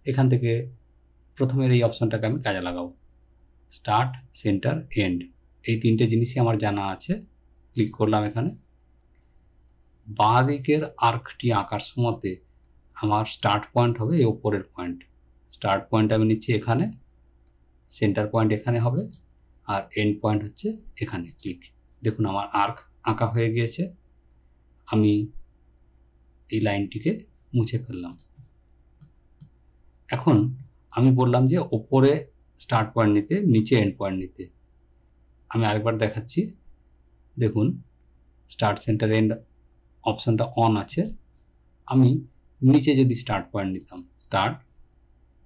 এখান থেকে প্রথমের এই অপশনটাকে আমি কাজে লাগাবো, স্টার্ট, সেন্টার, এন্ড। এই তিনটে জিনিসই আমার জানা আছে। ক্লিক করলাম এখানে। বাঁ দিকের আর্কটি আঁকার সময়তে আমার স্টার্ট পয়েন্ট হবে এই ওপরের পয়েন্ট। স্টার্ট পয়েন্ট আমি নিচ্ছি এখানে, সেন্টার পয়েন্ট এখানে হবে, আর এন্ড পয়েন্ট হচ্ছে এখানে। ক্লিক। দেখুন আমার আর্ক আঁকা হয়ে গিয়েছে। আমি এই লাইনটিকে মুছে ফেললাম। এখন আমি বললাম যে ওপরে স্টার্ট পয়েন্ট নিতে, নিচে এন্ড পয়েন্ট নিতে। আমি আরেকবার দেখাচ্ছি। দেখুন স্টার্ট, সেন্টার, এন্ড অপশনটা অন আছে। আমি নিচে যদি স্টার্ট পয়েন্ট নিতাম, স্টার্ট,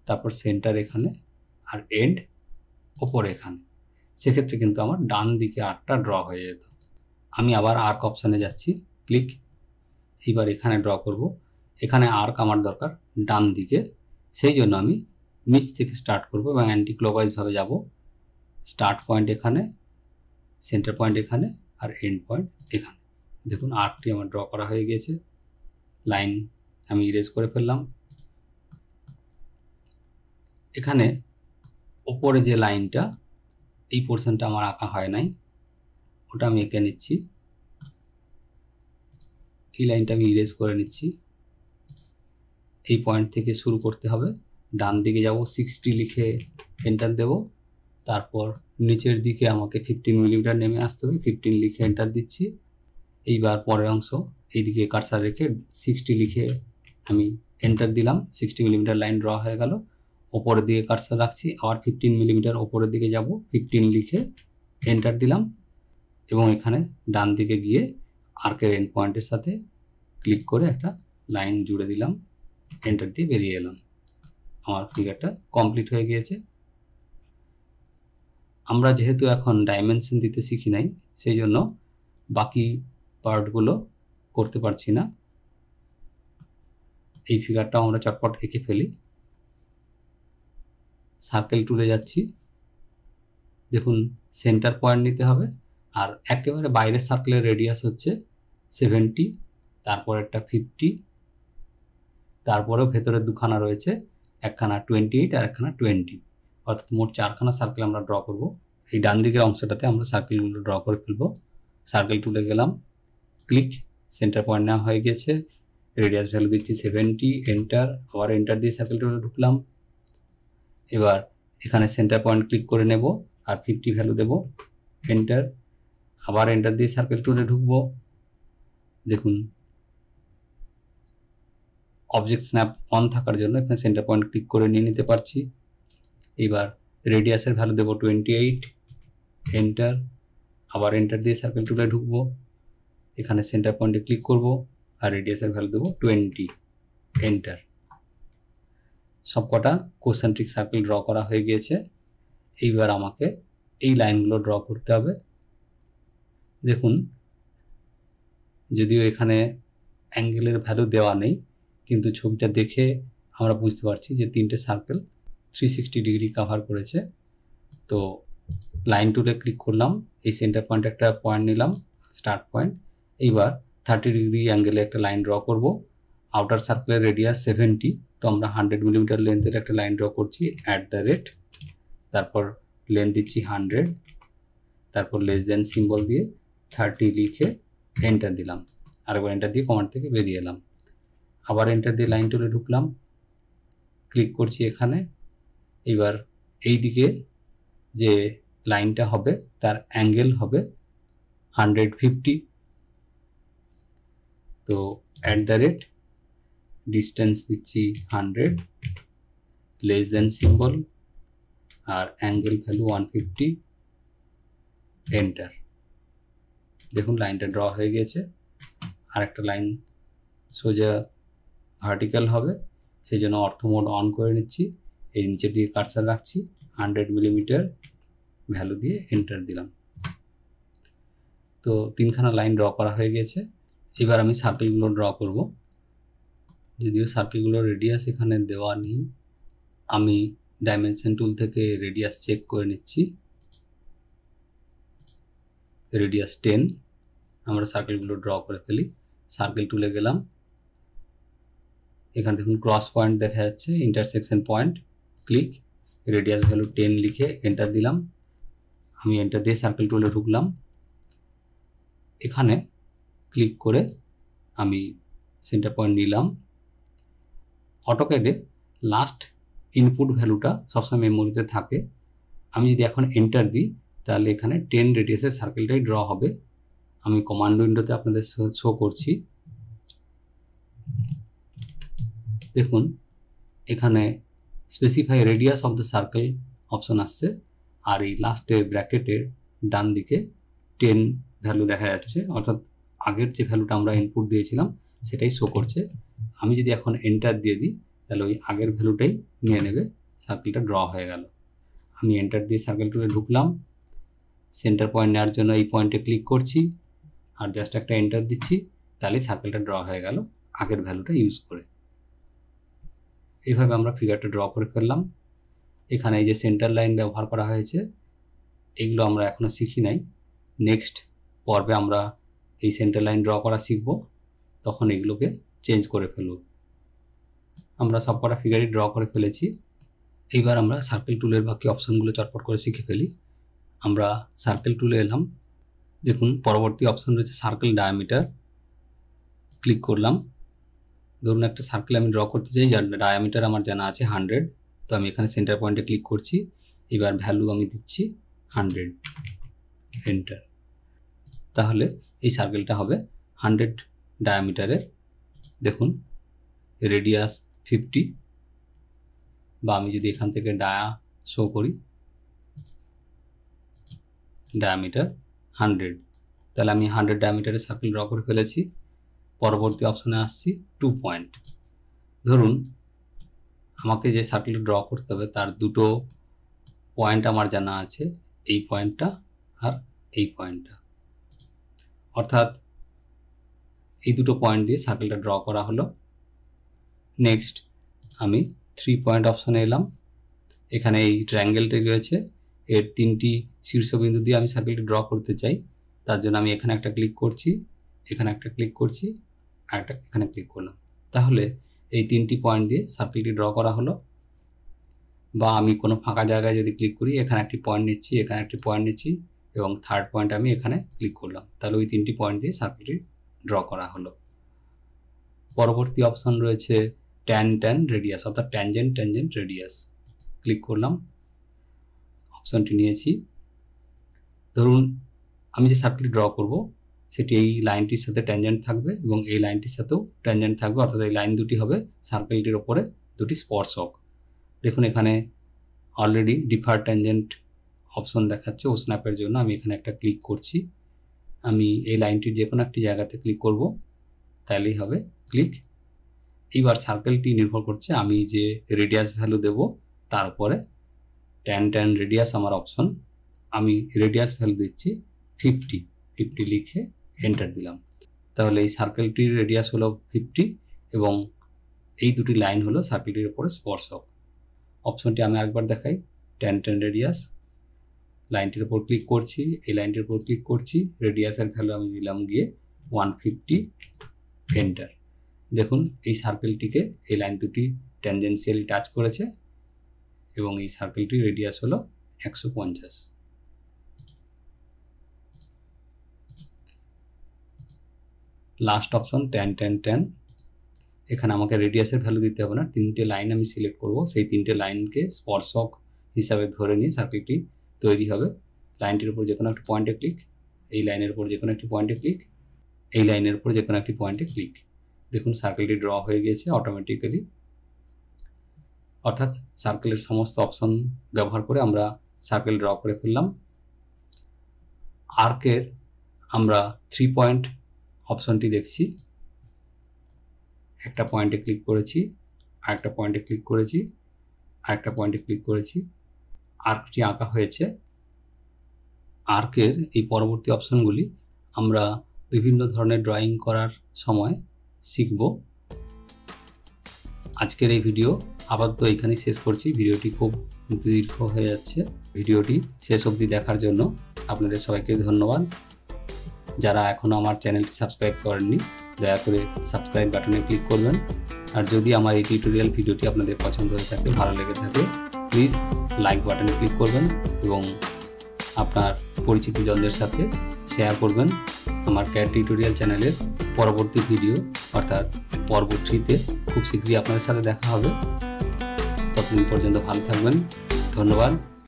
তারপর সেন্টার এখানে, আর এন্ড ওপরে এখানে, সেক্ষেত্রে কিন্তু আমার ডান দিকে আর্কটা ড্র হয়ে যেত। আমি আবার আর্ক অপশানে যাচ্ছি, ক্লিক। এইবার এখানে ড্র করব। এখানে আর্ক আমার দরকার ডান দিকে, সেই জন্য আমি নিচ থেকে স্টার্ট করব এবং অ্যান্টি ক্লকওয়াইজভাবে যাব। স্টার্ট পয়েন্ট এখানে, সেন্টার পয়েন্ট এখানে, আর এন্ড পয়েন্ট এখানে। দেখুন আর্কটি আমার ড্র করা হয়ে গিয়েছে। লাইন আমি ইরেজ করে ফেললাম। এখানে ওপরে যে লাইনটা, এই পোর্শনটা আমার আঁকা হয় নাই, ওটা আমি এঁকে নিচ্ছি। এই লাইনটা আমি ইরেজ করে নিচ্ছি। এই পয়েন্ট থেকে শুরু করতে হবে, ডান দিকে যাব, 60 লিখে এন্টার দেব। তারপর নিচের দিকে আমাকে 15 মিলিমিটার নেমে আসতে হবে, 15 লিখে এন্টার দিচ্ছি। এইবার পরের অংশ এইদিকে কার্সার রেখে 60 লিখে আমি এন্টার দিলাম। 60 মিলিমিটার লাইন ড্র হয়ে গেল। ওপরের দিকে কার্সার রাখছি, আবার 15 মিলিমিটার ওপরের দিকে যাব, 15 লিখে এন্টার দিলাম এবং এখানে ডান দিকে গিয়ে আর্কের এন্ড পয়েন্টের সাথে ক্লিক করে একটা লাইন জুড়ে দিলাম, এন্টার দিয়ে বেরিয়ে এলাম। আমার ফিগারটা কমপ্লিট হয়ে গিয়েছে। আমরা যেহেতু এখন ডাইমেনশন দিতে শিখি নাই, সেই জন্য বাকি পার্টগুলো করতে পারছি না। এই ফিগারটা আমরা চটপট এঁকে ফেলি। সার্কেল টুলে যাচ্ছি। দেখুন সেন্টার পয়েন্ট নিতে হবে, আর একেবারে বাইরের সার্কেলের রেডিয়াস হচ্ছে 70, তারপর একটা 50, তারপরেও ভেতরের দুখানা রয়েছে, একখানা 28 আর একখানা 20, অর্থাৎ মোট 4খানা সার্কেল আমরা ড্র করব। এই ডান দিকের অংশটাতে আমরা সার্কেলগুলো ড্র করে ফেলবো। সার্কেল টুলে গেলাম, ক্লিক, সেন্টার পয়েন্ট নেওয়া হয়ে গেছে। রেডিয়াস ভ্যালু দিচ্ছি 70, এন্টার, আবার এন্টার দিয়ে সার্কেল টুলে ঢুকলাম। এবার এখানে সেন্টার পয়েন্ট ক্লিক করে নেব আর 50 ভ্যালু দেব, এন্টার, আবার এন্টার দিয়ে সার্কেল টুলে ঢুকবো। দেখুন অবজেক্ট স্ন্যাপ অন থাকার জন্য এখানে সেন্টার পয়েন্ট ক্লিক করে নিয়ে নিতে পারছি। এবার রেডিয়াসের ভ্যালু দেব 28, এন্টার, আবার এন্টার দিয়ে সার্কেল টুলে ঢুকবো। এখানে সেন্টার পয়েন্টে ক্লিক করব আর রেডিয়াসের ভ্যালু দেব 20, এন্টার। সবকটা কনসেন্ট্রিক সার্কেল ড্র করা হয়ে গিয়েছে। এইবার আমাকে এই লাইনগুলো ড্র করতে হবে। দেখুন যদিও এখানে অ্যাঙ্গেলের ভ্যালু দেওয়া নেই, কিন্তু ছবিটা দেখে আমরা বুঝতে পারছি যে তিনটে সার্কেল 360 ডিগ্রি কাভার করেছে। তো লাইন টুলে ক্লিক করলাম, এই সেন্টার পয়েন্টে একটা পয়েন্ট নিলাম, স্টার্ট পয়েন্ট। এইবার 30 ডিগ্রি অ্যাঙ্গেলে একটা লাইন ড্র করব। আউটার সার্কেলের রেডিয়াস 70, তো আমরা 100 মিলিমিটার লেন্থের একটা লাইন ড্র করছি, @, তারপর লেন্থ দিচ্ছি 100, তারপর লেস দেন সিম্বল দিয়ে 30 লিখে এন্টার দিলাম। আরেকবার এন্টার দিয়ে কমান্ড থেকে বেরিয়ে এলাম, আবার এন্টার দিয়ে লাইন টুলে ঢুকলাম, ক্লিক করছি এখানে। এবার এই দিকে যে লাইনটা হবে তার অ্যাঙ্গেল হবে 150। তো @ ডিস্টেন্স দিচ্ছি 100, লেস দেন সিম্বল আর অ্যাঙ্গেল ভ্যালু 150, এন্টার। দেখুন লাইনটা ড্র হয়ে গেছে। আর একটা লাইন সোজা ভার্টিক্যাল হবে, সেই জন্য অর্থো মোড অন করে নিচ্ছি, এই নিচের দিকে কার্সার রাখছি, 100 মিলিমিটার ভ্যালু দিয়ে এন্টার দিলাম। তো তিনখানা লাইন ড্র করা হয়ে গেছে। এবার আমি সার্কেলগুলো ড্র করব। যদিও সার্কেলগুলোর রেডিয়াস এখানে দেওয়া নেই, আমি ডাইমেনশন টুল থেকে রেডিয়াস চেক করে নিচ্ছি, রেডিয়াস 10। আমরা সার্কেলগুলো ড্র করে ফেলি। সার্কেল টুলে গেলাম, এখানে দেখুন ক্রস পয়েন্ট দেখা যাচ্ছে, intersection point, click, radius value 10 লিখে এন্টার দিলাম। আমি এন্টার দিয়ে সার্কেল টুলে ঢুকলাম, এখানে ক্লিক করে আমি সেন্টার পয়েন্ট নিলাম। অটোক্যাডে লাস্ট ইনপুট ভ্যালুটা সবসময় মেমোরিতে থাকে। আমি যদি এখন এন্টার দিই তাহলে এখানে 10 রেডিয়াসের সার্কেলটাই ড্র হবে। আমি কমান্ড উইন্ডোতে আপনাদের শো করছি। দেখুন এখানে specify radius of the circle option আসছে, আর এই লাস্টের ব্র্যাকেটের ডান দিকে 10 ভ্যালু দেখা যাচ্ছে, অর্থাৎ আগের যে ভ্যালুটা আমরা ইনপুট দিয়েছিলাম সেটাই শো করছে। আমি যদি এখন এন্টার দিয়ে দিই তাহলে ওই আগের ভ্যালুটাই নিয়ে নেবে, সার্কেলটা ড্র হয়ে গেল। আমি এন্টার দিয়ে সার্কেল টুলে ঢুকলাম, সেন্টার পয়েন্ট নেওয়ার জন্য এই পয়েন্টে ক্লিক করছি আর জাস্ট একটা এন্টার দিচ্ছি, তাহলে সার্কেলটা ড্র হয়ে গেল আগের ভ্যালুটা ইউজ করে। এইভাবে আমরা ফিগারটা ড্র করে ফেললাম। এখানে এই যে সেন্টার লাইন ব্যবহার করা হয়েছে, এগুলো আমরা এখনও শিখি নাই। নেক্সট পর্বে আমরা এই সেন্টার লাইন ড্র করা শিখব, তখন এগুলোকে চেঞ্জ করে ফেলব। আমরা সব কটা ফিগারই ড্র করে ফেলেছি। এইবার আমরা সার্কেল টুলের বাকি অপশনগুলো চটপট করে শিখে ফেলি। আমরা সার্কেল টুলে এলাম, দেখুন পরবর্তী অপশন রয়েছে সার্কেল ডায়ামিটার, ক্লিক করলাম। ধরুন একটা সার্কেল আমি ড্র করতে চাই যার ডায়ামিটার আমার জানা আছে 100, তো আমি এখানে সেন্টার পয়েন্টে ক্লিক করছি, এবার ভ্যালু আমি দিচ্ছি 100, এন্টার। তাহলে এই সার্কেলটা হবে 100 ডায়ামিটারের। দেখুন রেডিয়াস 50, বা আমি যদি এখান থেকে ডায়া শো করি, ডায়ামিটার 100, তাহলে আমি 100 ডায়ামিটারের সার্কেল ড্র করে ফেলেছি। পরবর্তী অপশনে আসছি 2 পয়েন্ট। ধরুন আমাকে যে সার্কেল ড্র করতে হবে তার দুটো পয়েন্ট আমার জানা আছে, এই পয়েন্টটা আর এই পয়েন্টটা, অর্থাৎ এই দুটো পয়েন্ট দিয়ে সার্কেলটা ড্র করা হলো। নেক্সট আমি 3 পয়েন্ট অপশনে এলাম, এখানে এই ট্রায়াঙ্গেলটি রয়েছে, এর 3টি শীর্ষবিন্দু দিয়ে আমি সার্কেলটি ড্র করতে চাই। তার জন্য আমি এখানে একটা ক্লিক করছি, এখানে একটা ক্লিক করছি, আর একটা এখানে ক্লিক করলাম। তাহলে এই 3টি পয়েন্ট দিয়ে সার্কেলটি ড্র করা হলো। বা আমি কোনো ফাঁকা জায়গায় যদি ক্লিক করি, এখানে একটি পয়েন্ট নিচ্ছি, এখানে একটি পয়েন্ট নিচ্ছি, এবং থার্ড পয়েন্ট আমি এখানে ক্লিক করলাম, তাহলে ওই 3টি পয়েন্ট দিয়ে সার্কেলটি ড্র করা হলো। পরবর্তী অপশন রয়েছে ট্যান রেডিয়াস, অর্থাৎ ট্যানজেন্ট রেডিয়াস, ক্লিক করলাম, অপশনটি নিয়েছি। ধরুন আমি যে সার্কেলটি ড্র করব সেটি এই লাইনটির সাথে ট্যানজেন্ট থাকবে এবং এই লাইনটির সাথেও ট্যানজেন্ট থাকবে, অর্থাৎ এই লাইন দুটি হবে সার্কেলটির ওপরে দুটি স্পর্শক। দেখুন এখানে অলরেডি ডিফার ট্যানজেন্ট অপশন দেখাচ্ছে ও স্ন্যাপের জন্য। আমি এখানে একটা ক্লিক করছি, আমি এই লাইনটির যে কোনো একটি জায়গাতে ক্লিক করব, তাহলেই হবে ক্লিক। এইবার সার্কেলটি নির্ভর করছে আমি যে রেডিয়াস ভ্যালু দেব তার উপরে। ট্যান রেডিয়াস আমার অপশন, আমি রেডিয়াস ভ্যালু দিচ্ছি 50 লিখে এন্টার দিলাম। তাহলে এই সার্কেলটির রেডিয়াস হলো 50 এবং এই দুটি লাইন হলো সার্কেলটির উপরে স্পর্শক। অপশনটি আমি আরেকবার দেখাই, tan রেডিয়াস, লাইনটির উপর ক্লিক করছি, এই লাইনটির উপর ক্লিক করছি, রেডিয়াসের ভ্যালু আমি দিলাম গিয়ে 150, এন্টার। দেখুন এই সার্কেলটিকে এই লাইন দুটি ট্যানজেনশিয়ালি টাচ করেছে এবং এই সার্কেলটির রেডিয়াস হলো 150। লাস্ট অপশন tan, এখানে আমাকে রেডিয়াসের ভ্যালু দিতে হবে না, তিনটে লাইন আমি সিলেক্ট করব, সেই তিনটে লাইনকে স্পর্শক হিসাবে ধরে নিয়ে সার্কেলটি তৈরি হবে। লাইনটির উপর যে কোনো একটা পয়েন্টে ক্লিক, এই লাইনের উপর যে কোনো একটি পয়েন্টে ক্লিক, এই লাইনের উপর যে কোনো একটি পয়েন্টে ক্লিক। দেখুন সার্কেলটি ড্র হয়ে গিয়েছে অটোমেটিক্যালি। অর্থাৎ সার্কেলের সমস্ত অপশন ব্যবহার করে আমরা সার্কেল ড্র করে ফেললাম। আর্কের আমরা 3 পয়েন্ট অপশনটি দেখছি, একটা পয়েন্টে ক্লিক করেছি, আরেকটা পয়েন্টে ক্লিক করেছি, আরেকটা পয়েন্টে ক্লিক করেছি, আর্কটি আঁকা হয়েছে। আর্কের এই পরবর্তী অপশনগুলি আমরা বিভিন্ন ধরনের ড্রয়িং করার সময় শিখব। আজকের এই ভিডিও আপাতত এখানেই শেষ করছি। ভিডিওটি খুব দীর্ঘ হয়ে যাচ্ছে। ভিডিওটি শেষ অবধি দেখার জন্য আপনাদের সবাইকে ধন্যবাদ। যারা এখনও আমার চ্যানেলটি সাবস্ক্রাইব করেননি দয়া করে সাবস্ক্রাইব বাটনে ক্লিক করবেন। আর যদি আমার এই টিউটোরিয়াল ভিডিওটি আপনাদের পছন্দ হয়ে থাকে, ভালো লেগে থাকে, প্লিজ লাইক বাটনে ক্লিক করবেন এবং আপনার পরিচিতজনদের সাথে শেয়ার করবেন। আমার ক্যাড টিউটোরিয়াল চ্যানেলের পরবর্তী ভিডিও অর্থাৎ পর্ব 3-তে খুব শীঘ্রই আপনাদের সাথে দেখা হবে। ততদিন পর্যন্ত ভালো থাকবেন। ধন্যবাদ।